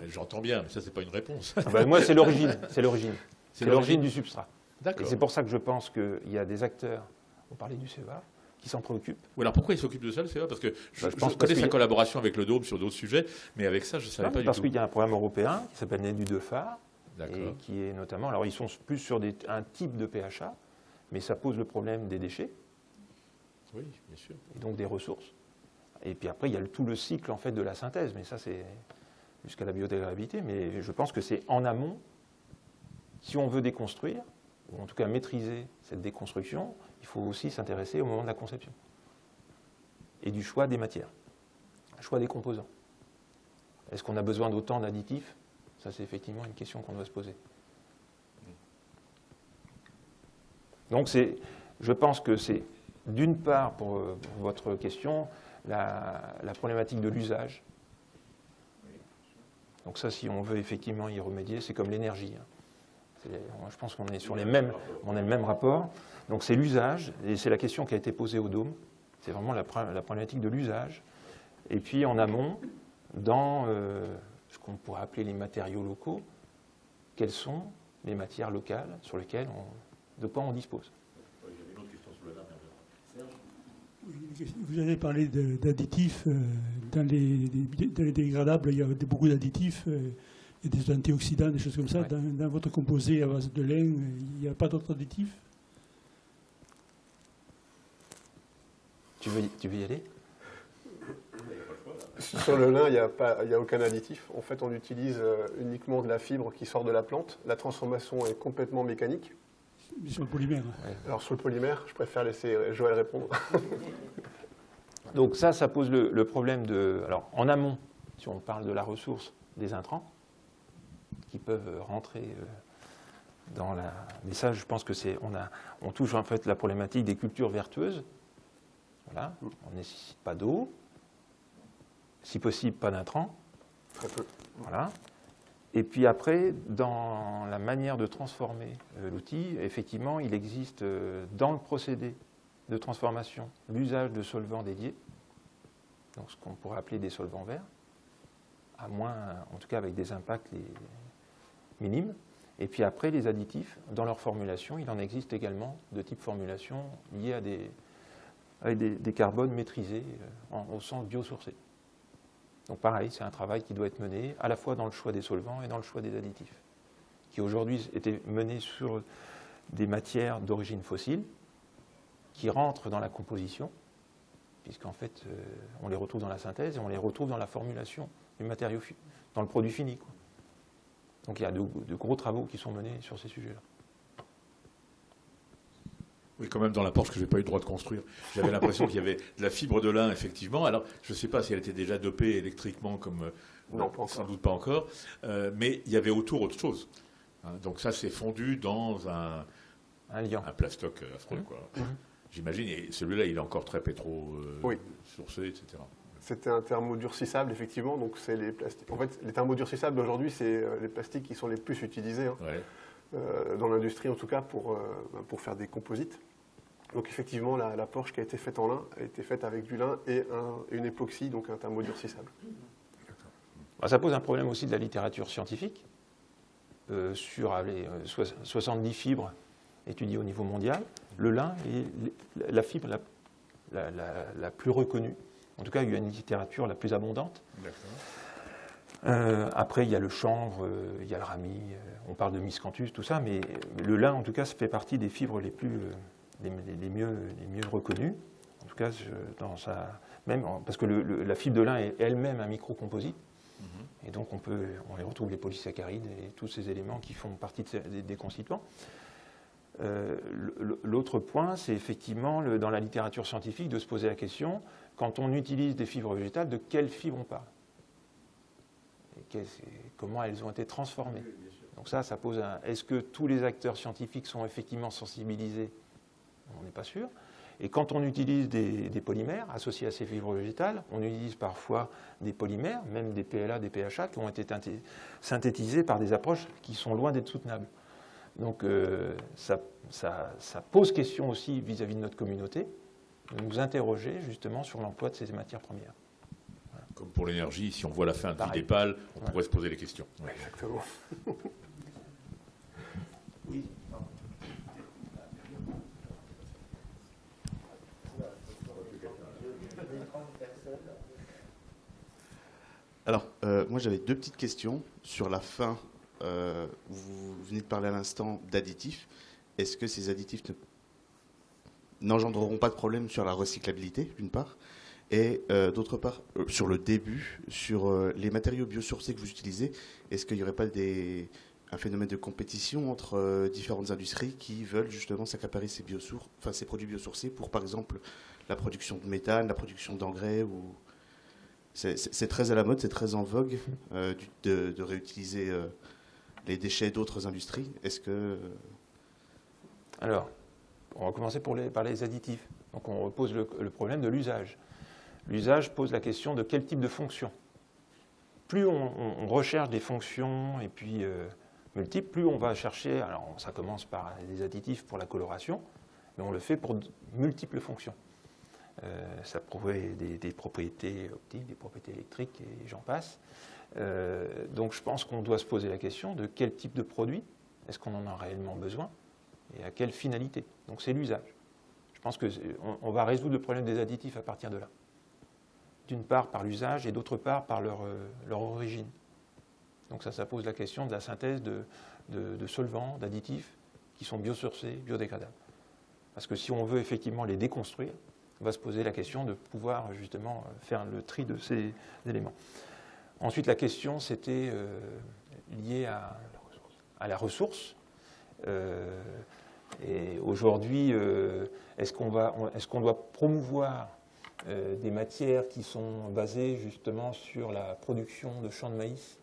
J'entends bien, mais ça, c'est pas une réponse. Moi, c'est l'origine. C'est l'origine. C'est l'origine du substrat. D'accord. Et c'est pour ça que je pense qu'il y a des acteurs, on parlait du CEA, qui s'en préoccupent. Ou alors pourquoi il s'occupe de ça, le CEA? Parce que je pense connais sa collaboration avec le Dôme sur d'autres sujets, mais avec ça, je ne savais pas du tout. Parce qu'il y a un programme européen qui s'appelle NEDU de phare, et D'accord. qui est notamment, alors ils sont plus sur un type de PHA, mais ça pose le problème des déchets, Oui, bien sûr. et donc des ressources. Et puis après, il y a tout le cycle en fait de la synthèse, mais ça c'est jusqu'à la biodégradabilité, mais je pense que c'est en amont, si on veut déconstruire, ou en tout cas maîtriser cette déconstruction, il faut aussi s'intéresser au moment de la conception. Et du choix des matières, choix des composants. Est-ce qu'on a besoin d'autant d'additifs? Ça, c'est effectivement une question qu'on doit se poser. Donc, je pense que c'est, d'une part, pour votre question, la problématique de l'usage. Donc ça, si on veut effectivement y remédier, c'est comme l'énergie. Je pense qu'on est sur le même rapport. Donc c'est l'usage, et c'est la question qui a été posée au Dôme. C'est vraiment la problématique de l'usage. Et puis en amont, dans ce qu'on pourrait appeler les matériaux locaux, quelles sont les matières locales sur lesquelles de quoi on dispose. Vous avez parlé d'additifs. Dans les dégradables, il y a beaucoup d'additifs. Il y a des antioxydants, des choses comme ça. Ouais. Dans votre composé à base de lin, il n'y a pas d'autres additifs? Tu veux y aller? Sur le lin, il n'y a aucun additif. En fait, on utilise uniquement de la fibre qui sort de la plante. La transformation est complètement mécanique. Mais sur le polymère. Ouais. Alors sur le polymère, je préfère laisser Joël répondre. Donc ça pose le problème de... Alors en amont, si on parle de la ressource des intrants, qui peuvent rentrer dans la... Mais ça, je pense que c'est... On touche en fait la problématique des cultures vertueuses. Voilà, on ne nécessite pas d'eau, si possible pas d'intrants. Très peu. Voilà. Et puis après, dans la manière de transformer l'outil, effectivement, il existe dans le procédé de transformation l'usage de solvants dédiés, donc ce qu'on pourrait appeler des solvants verts, à moins, en tout cas avec des impacts minimes. Et puis après, les additifs, dans leur formulation, il en existe également de type formulation liés avec des carbones maîtrisés au sens biosourcé. Donc pareil, c'est un travail qui doit être mené à la fois dans le choix des solvants et dans le choix des additifs, qui aujourd'hui était mené sur des matières d'origine fossile, qui rentrent dans la composition, puisqu'en fait, on les retrouve dans la synthèse et on les retrouve dans la formulation du matériau, dans le produit fini, quoi. Donc il y a de gros travaux qui sont menés sur ces sujets-là. Oui, quand même dans la Porsche que je n'ai pas eu le droit de construire. J'avais l'impression qu'il y avait de la fibre de lin, effectivement. Alors, je ne sais pas si elle était déjà dopée électriquement, comme Non, pas encore. sans doute pas encore, mais il y avait autour autre chose. Hein, donc ça, c'est fondu dans un liant. Un plastoc affreux, quoi. J'imagine, et celui-là, il est encore très Oui. sourcé, etc. C'était un thermodurcissable, effectivement. Donc, c'est les plastiques. En fait, les thermodurcissables d'aujourd'hui, c'est les plastiques qui sont les plus utilisés, hein, dans l'industrie, en tout cas, pour faire des composites. Donc, effectivement, la Porsche qui a été faite en lin a été faite avec du lin et une époxy, donc un thermodurcissable. Ça pose un problème aussi de la littérature scientifique. Sur 70 fibres étudiées au niveau mondial, le lin est la fibre la plus reconnue. En tout cas, il y a une littérature la plus abondante. Après, il y a le chanvre, il y a le rami, on parle de miscanthus, tout ça, mais le lin, en tout cas, ça fait partie des fibres les mieux reconnues. En tout cas, parce que la fibre de lin est elle-même un microcomposite. Et donc, on les retrouve les polysaccharides et tous ces éléments qui font partie des constituants. L'autre point, c'est effectivement, dans la littérature scientifique, de se poser la question, quand on utilise des fibres végétales, de quelles fibres on parle ? Et comment elles ont été transformées ? Donc ça pose est-ce que tous les acteurs scientifiques sont effectivement sensibilisés ? On n'est pas sûr. Et quand on utilise des polymères associés à ces fibres végétales, on utilise parfois des polymères, même des PLA, des PHA, qui ont été synthétisés par des approches qui sont loin d'être soutenables. Donc ça pose question aussi vis-à-vis de notre communauté, de nous interroger justement sur l'emploi de ces matières premières. Voilà. Comme pour l'énergie, si on voit la fin Pareil. des pales, on pourrait se poser les questions. Ouais. Exactement. Oui. Alors, moi j'avais deux petites questions sur la fin. Vous venez de parler à l'instant d'additifs. Est-ce que ces additifs n'engendreront pas de problème sur la recyclabilité, d'une part, et d'autre part, sur le début, sur les matériaux biosourcés que vous utilisez, est-ce qu'il n'y aurait pas un phénomène de compétition entre différentes industries qui veulent justement s'accaparer ces produits biosourcés pour, par exemple, la production de méthane, la production d'engrais ou... C'est très à la mode, c'est très en vogue de réutiliser les déchets d'autres industries. Est-ce que... Alors, on va commencer par les additifs. Donc on repose le problème de l'usage. L'usage pose la question de quel type de fonction. Plus on recherche des fonctions et puis multiples, plus on va chercher... Alors ça commence par des additifs pour la coloration, mais on le fait pour multiples fonctions. Ça prouve des propriétés optiques, des propriétés électriques et j'en passe. Donc je pense qu'on doit se poser la question de quel type de produit est-ce qu'on en a réellement besoin et à quelle finalité. Donc c'est l'usage. Je pense qu'on va résoudre le problème des additifs à partir de là. D'une part par l'usage et d'autre part par leur origine. Donc ça pose la question de la synthèse de solvants, d'additifs qui sont biosourcés, biodégradables. Parce que si on veut effectivement les déconstruire, on va se poser la question de pouvoir justement faire le tri de ces éléments. Ensuite, la question, c'était liée à la ressource. Et aujourd'hui, est-ce qu'on doit promouvoir des matières qui sont basées justement sur la production de champs de maïs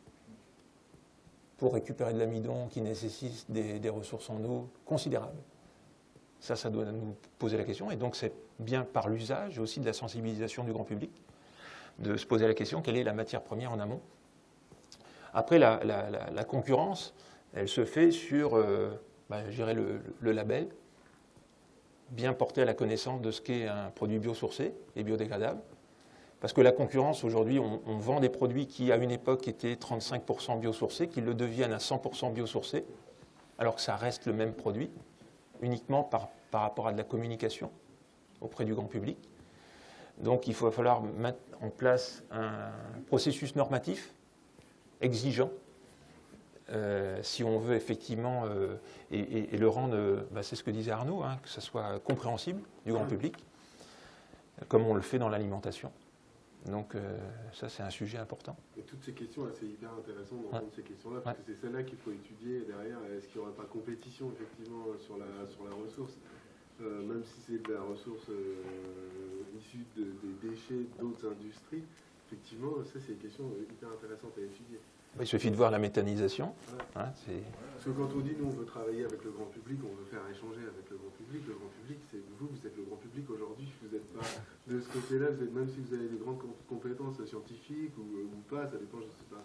pour récupérer de l'amidon qui nécessite des ressources en eau considérables. Ça doit nous poser la question. Et donc, c'est bien par l'usage et aussi de la sensibilisation du grand public de se poser la question, quelle est la matière première en amont. Après, la concurrence, elle se fait sur, je dirais, le label, bien porté à la connaissance de ce qu'est un produit biosourcé et biodégradable. Parce que la concurrence, aujourd'hui, on vend des produits qui, à une époque, étaient 35% biosourcés, qui le deviennent à 100% biosourcés, alors que ça reste le même produit, uniquement par rapport à de la communication auprès du grand public. Donc, il va falloir mettre en place un processus normatif exigeant, si on veut effectivement, et le rendre, c'est ce que disait Arnaud, que ça soit compréhensible du grand public, comme on le fait dans l'alimentation. Donc ça, c'est un sujet important. Et toutes ces questions, c'est hyper intéressant d'entendre ces questions-là, parce que c'est celles-là qu'il faut étudier derrière. Est-ce qu'il n'y aurait pas compétition, effectivement, sur la ressource, même si c'est de la ressource issue des déchets d'autres industries. Effectivement, ça, c'est des questions hyper intéressantes à étudier. Il suffit de voir la méthanisation. Parce que quand on dit, nous, on veut travailler avec le grand public, on veut faire échanger avec le grand public, c'est vous êtes le grand public aujourd'hui, vous n'êtes pas de ce côté-là, même si vous avez des grandes compétences scientifiques ou pas, ça dépend, je ne sais pas.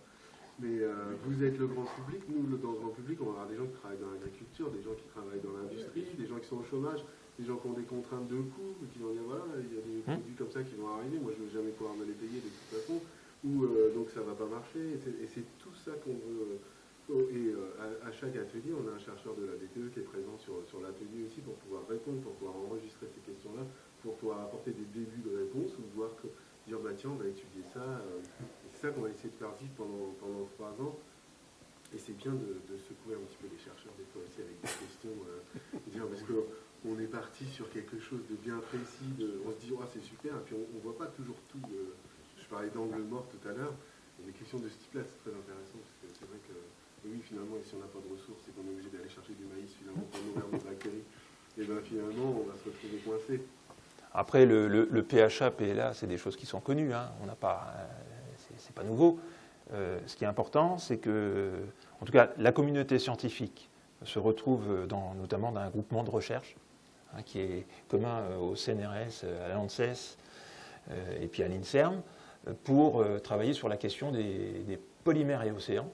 Mais vous êtes le grand public, nous, dans le grand public, on va avoir des gens qui travaillent dans l'agriculture, des gens qui travaillent dans l'industrie, des gens qui sont au chômage, des gens qui ont des contraintes de coûts, qui vont dire, voilà, il y a des produits comme ça qui vont arriver, moi je ne vais jamais pouvoir me les payer de toute façon. Donc ça ne va pas marcher, et c'est tout ça qu'on veut. Et à chaque atelier, on a un chercheur de la BTE qui est présent sur l'atelier aussi pour pouvoir répondre, pour pouvoir enregistrer ces questions-là, pour pouvoir apporter des débuts de réponses ou dire tiens, on va étudier ça. Et c'est ça qu'on va essayer de faire vivre pendant 3 ans. Et c'est bien de secouer un petit peu les chercheurs des fois aussi avec des questions, parce qu'on est parti sur quelque chose de bien précis, on se dit c'est super, et puis on ne voit pas toujours tout. Je parlais d'angle mort tout à l'heure, et les questions de ce type-là, c'est très intéressant, parce que c'est vrai que, oui, finalement, si on n'a pas de ressources et qu'on est obligé d'aller chercher du maïs, finalement, pour nourrir nos bactéries, et bien finalement, on va se retrouver coincé. Après, le PHA, PLA, c'est des choses qui sont connues, on n'a pas, c'est pas nouveau. Ce qui est important, c'est que, en tout cas, la communauté scientifique se retrouve notamment dans un groupement de recherche, qui est commun au CNRS, à l'ANSES, et puis à l'INSERM, pour travailler sur la question des polymères et océans.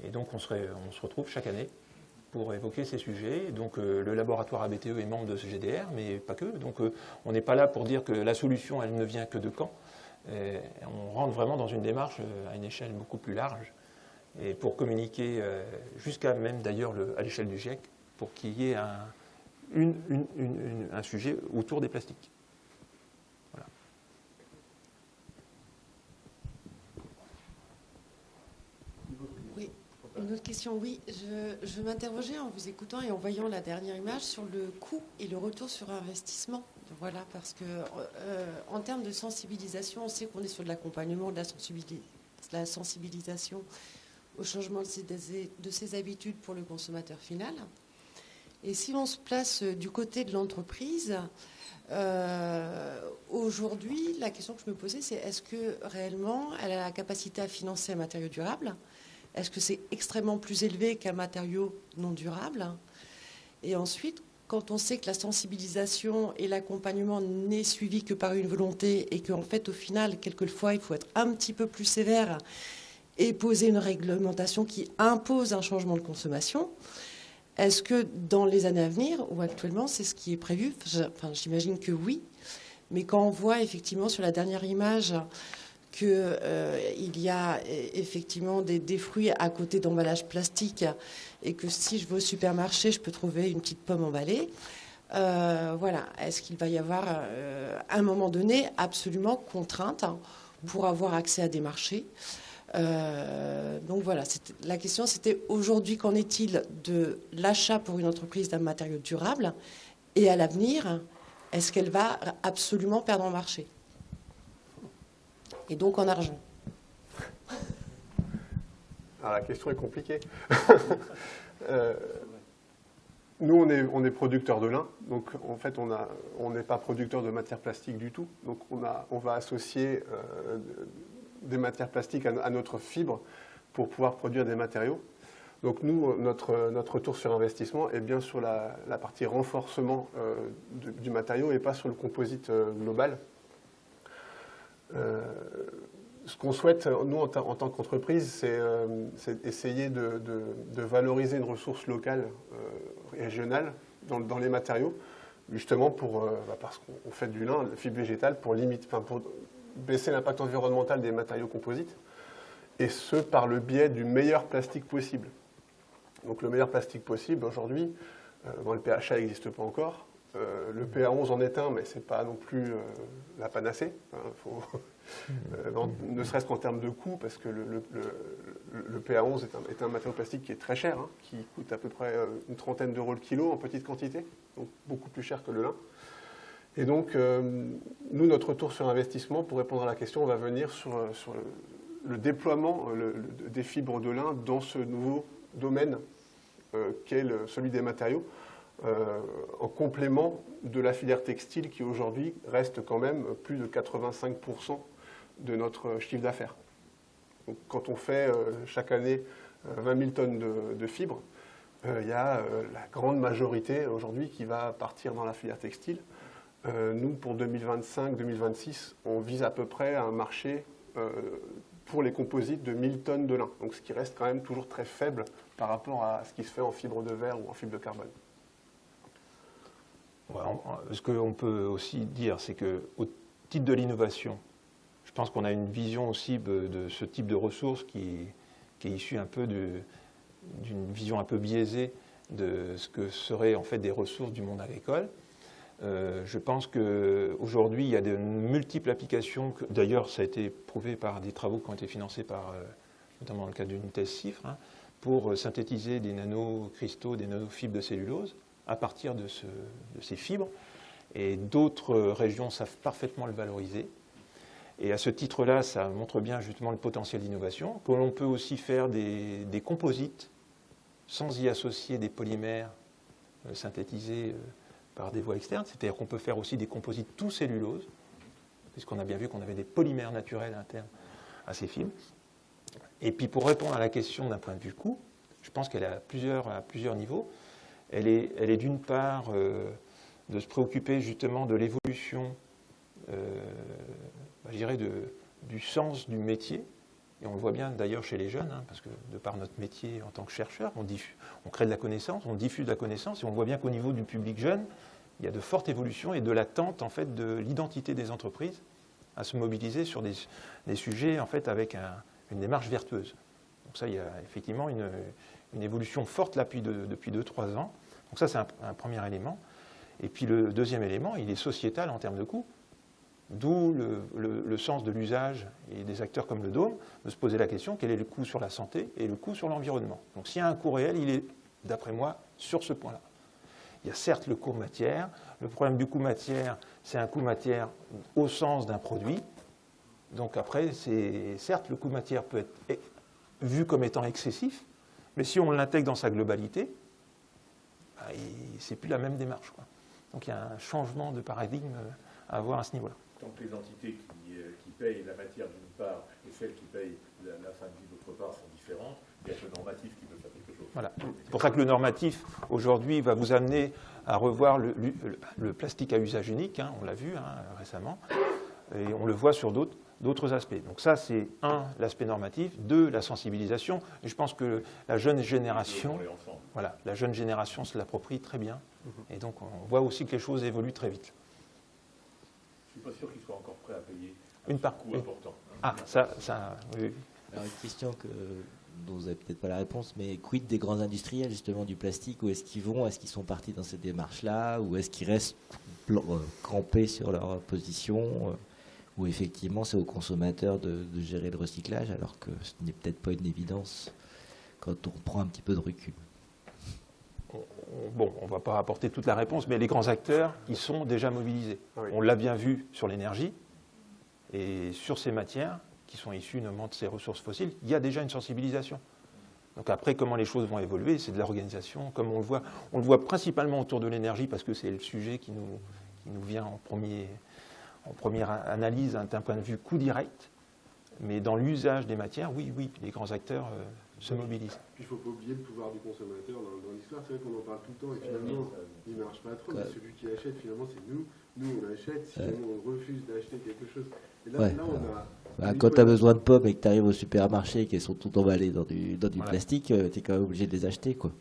Et donc on se retrouve chaque année pour évoquer ces sujets. Donc le laboratoire ABTE est membre de ce GDR, mais pas que. Donc on n'est pas là pour dire que la solution, elle ne vient que de Caen. On rentre vraiment dans une démarche à une échelle beaucoup plus large, et pour communiquer jusqu'à même d'ailleurs à l'échelle du GIEC, pour qu'il y ait un sujet autour des plastiques. Une autre question, oui. Je m'interrogeais en vous écoutant et en voyant la dernière image sur le coût et le retour sur investissement. Voilà, parce que en termes de sensibilisation, on sait qu'on est sur de l'accompagnement, de la sensibilisation au changement de ses habitudes pour le consommateur final. Et si on se place du côté de l'entreprise, aujourd'hui, la question que je me posais, c'est est-ce que réellement elle a la capacité à financer un matériau durable ? Est-ce que c'est extrêmement plus élevé qu'un matériau non durable ? Et ensuite, quand on sait que la sensibilisation et l'accompagnement n'est suivi que par une volonté et qu'en fait, au final, quelquefois, il faut être un petit peu plus sévère et poser une réglementation qui impose un changement de consommation, est-ce que dans les années à venir, ou actuellement, c'est ce qui est prévu ? J'imagine que oui. Mais quand on voit effectivement sur la dernière image qu'il y a effectivement des fruits à côté d'emballages plastiques et que si je vais au supermarché, je peux trouver une petite pomme emballée. Voilà. Est-ce qu'il va y avoir, à un moment donné, absolument contrainte pour avoir accès à des marchés ? Donc voilà, la question c'était aujourd'hui, qu'en est-il de l'achat pour une entreprise d'un matériau durable ? Et à l'avenir, est-ce qu'elle va absolument perdre en marché ? Et donc en argent. Alors la question est compliquée. Nous, on est producteur de lin, donc en fait, on n'est pas producteur de matières plastiques du tout. Donc on va associer des matières plastiques à notre fibre pour pouvoir produire des matériaux. Donc nous, notre retour sur investissement est bien sur la partie renforcement du matériau et pas sur le composite global. Ce qu'on souhaite, nous, en tant qu'entreprise, c'est essayer de valoriser une ressource locale, régionale, dans les matériaux, justement parce qu'on fait du lin, de fibre végétale, pour baisser l'impact environnemental des matériaux composites, et ce, par le biais du meilleur plastique possible. Donc le meilleur plastique possible, aujourd'hui, le PHA n'existe pas encore. Le PA11 en est un, mais ce n'est pas non plus la panacée. Ne serait-ce qu'en termes de coût, parce que le PA11 est un matériau plastique qui est très cher, qui coûte à peu près une trentaine d'euros le kilo en petite quantité, donc beaucoup plus cher que le lin. Et donc, nous, notre retour sur investissement, pour répondre à la question, on va venir sur le déploiement des fibres de lin dans ce nouveau domaine qu'est celui des matériaux, en complément de la filière textile qui aujourd'hui reste quand même plus de 85% de notre chiffre d'affaires. Donc, quand on fait chaque année 20 000 tonnes de fibres, il y a la grande majorité aujourd'hui qui va partir dans la filière textile. Nous, pour 2025-2026, on vise à peu près un marché pour les composites de 1000 tonnes de lin, donc ce qui reste quand même toujours très faible par rapport à ce qui se fait en fibre de verre ou en fibre de carbone. Ce qu'on peut aussi dire, c'est qu'au titre de l'innovation, je pense qu'on a une vision aussi de ce type de ressources qui est issue un peu d'une vision un peu biaisée de ce que seraient en fait des ressources du monde agricole. Je pense qu'aujourd'hui, il y a de multiples applications. D'ailleurs, ça a été prouvé par des travaux qui ont été financés par, notamment dans le cadre d'une thèse CIFRE, pour synthétiser des nanocristaux, des nanofibres de cellulose à partir de ces fibres. Et d'autres régions savent parfaitement le valoriser. Et à ce titre-là, ça montre bien justement le potentiel d'innovation, que l'on peut aussi faire des composites sans y associer des polymères synthétisés par des voies externes. C'est-à-dire qu'on peut faire aussi des composites tout cellulose, puisqu'on a bien vu qu'on avait des polymères naturels internes à ces fibres. Et puis pour répondre à la question d'un point de vue coût, je pense qu'elle est à plusieurs niveaux. Elle est d'une part de se préoccuper justement de l'évolution, je dirais, du sens du métier. Et on le voit bien d'ailleurs chez les jeunes, parce que de par notre métier en tant que chercheur, on crée de la connaissance, on diffuse de la connaissance, et on voit bien qu'au niveau du public jeune, il y a de fortes évolutions et de l'attente en fait de l'identité des entreprises à se mobiliser sur des sujets en fait avec une démarche vertueuse. Donc ça, il y a effectivement une évolution forte là depuis 2-3 ans. Donc ça, c'est un premier élément. Et puis le deuxième élément, il est sociétal en termes de coût. D'où le sens de l'usage et des acteurs comme le Dôme, de se poser la question, quel est le coût sur la santé et le coût sur l'environnement. Donc s'il y a un coût réel, il est, d'après moi, sur ce point-là. Il y a certes le coût matière. Le problème du coût matière, c'est un coût matière au sens d'un produit. Donc après, certes, le coût matière peut être vu comme étant excessif, mais si on l'intègre dans sa globalité, c'est plus la même démarche, quoi. Donc il y a un changement de paradigme à avoir à ce niveau-là. Tant que les entités qui payent la matière d'une part et celles qui payent la fin de vie d'autre part sont différentes, il y a le normatif qui peut faire quelque chose. Voilà. C'est pour ça que le normatif, aujourd'hui, va vous amener à revoir le plastique à usage unique, on l'a vu récemment, et on le voit sur d'autres aspects. Donc ça, c'est l'aspect normatif, la sensibilisation. Et je pense que la jeune génération, se l'approprie très bien. Et donc, on voit aussi que les choses évoluent très vite. Je ne suis pas sûr qu'ils soient encore prêts à payer un coût important. Oui. Alors, une question dont vous n'avez peut-être pas la réponse, mais quid des grands industriels justement du plastique? Où est-ce qu'ils vont? Est-ce qu'ils sont partis dans cette démarche-là? Ou est-ce qu'ils restent campés sur leur position? Ou effectivement c'est aux consommateurs de gérer le recyclage, alors que ce n'est peut-être pas une évidence quand on prend un petit peu de recul. Bon, on ne va pas apporter toute la réponse, mais les grands acteurs, ils sont déjà mobilisés. Oui. On l'a bien vu sur l'énergie, et sur ces matières, qui sont issues notamment de ces ressources fossiles, il y a déjà une sensibilisation. Donc après, comment les choses vont évoluer, c'est de l'organisation, comme on le voit principalement autour de l'énergie, parce que c'est le sujet qui nous vient en première analyse d'un point de vue coût direct. Mais dans l'usage des matières, oui, les grands acteurs se mobilisent. Puis il ne faut pas oublier le pouvoir du consommateur dans l'histoire. C'est vrai qu'on en parle tout le temps et finalement, il ne marche pas trop. Mais celui qui achète, finalement, c'est nous. Nous, on achète. Si on refuse d'acheter quelque chose. Et là, on a... quand tu as besoin de pommes et que tu arrives au supermarché et qu'elles sont toutes emballées dans du plastique, tu es quand même obligé de les acheter, quoi.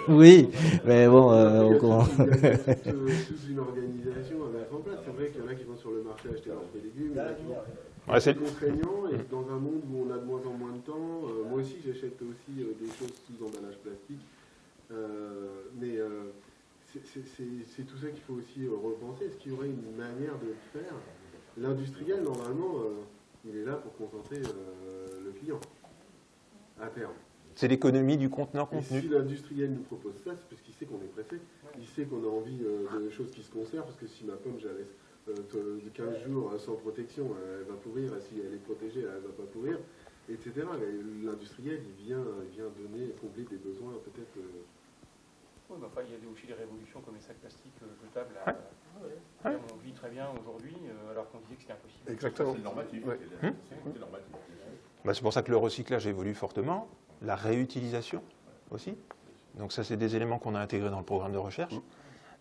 Oui, mais bon, on comprend. Il y a toute une organisation à mettre en place. C'est vrai qu'il y en a qui vont sur le marché acheter leurs fruits et légumes, il y en a qui vont... c'est contraignant, et dans un monde où on a de moins en moins de temps, moi aussi j'achète aussi des choses sous emballage plastique, mais c'est tout ça qu'il faut aussi repenser. Est-ce qu'il y aurait une manière de le faire? L'industriel, normalement, il est là pour contenter le client, à terme. C'est l'économie du conteneur-contenu. Et si l'industriel nous propose ça, c'est parce qu'il sait qu'on est pressé. Il sait qu'on a envie de choses qui se conservent, parce que si ma pomme, je la laisse 15 jours sans protection, elle va pourrir. Si elle est protégée, elle ne va pas pourrir, etc. L'industriel, il vient combler des besoins peut-être... Oui, mais enfin, il y a aussi des révolutions comme les sacs plastiques jetables. On vit très bien aujourd'hui, alors qu'on disait que c'était impossible. Exactement. C'est normatif. Ouais. C'est normatif. C'est pour ça que le recyclage évolue fortement, la réutilisation aussi. Donc ça, c'est des éléments qu'on a intégrés dans le programme de recherche,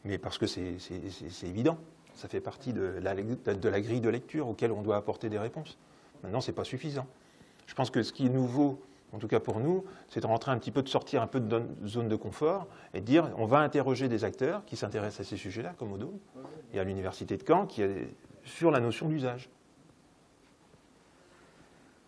mais parce que c'est évident. Ça fait partie de la grille de lecture auquel on doit apporter des réponses. Maintenant, ce n'est pas suffisant. Je pense que ce qui est nouveau, en tout cas pour nous, c'est de rentrer un petit peu, de sortir un peu de zone de confort et de dire on va interroger des acteurs qui s'intéressent à ces sujets-là, comme au Dôme et à l'Université de Caen, qui est sur la notion d'usage.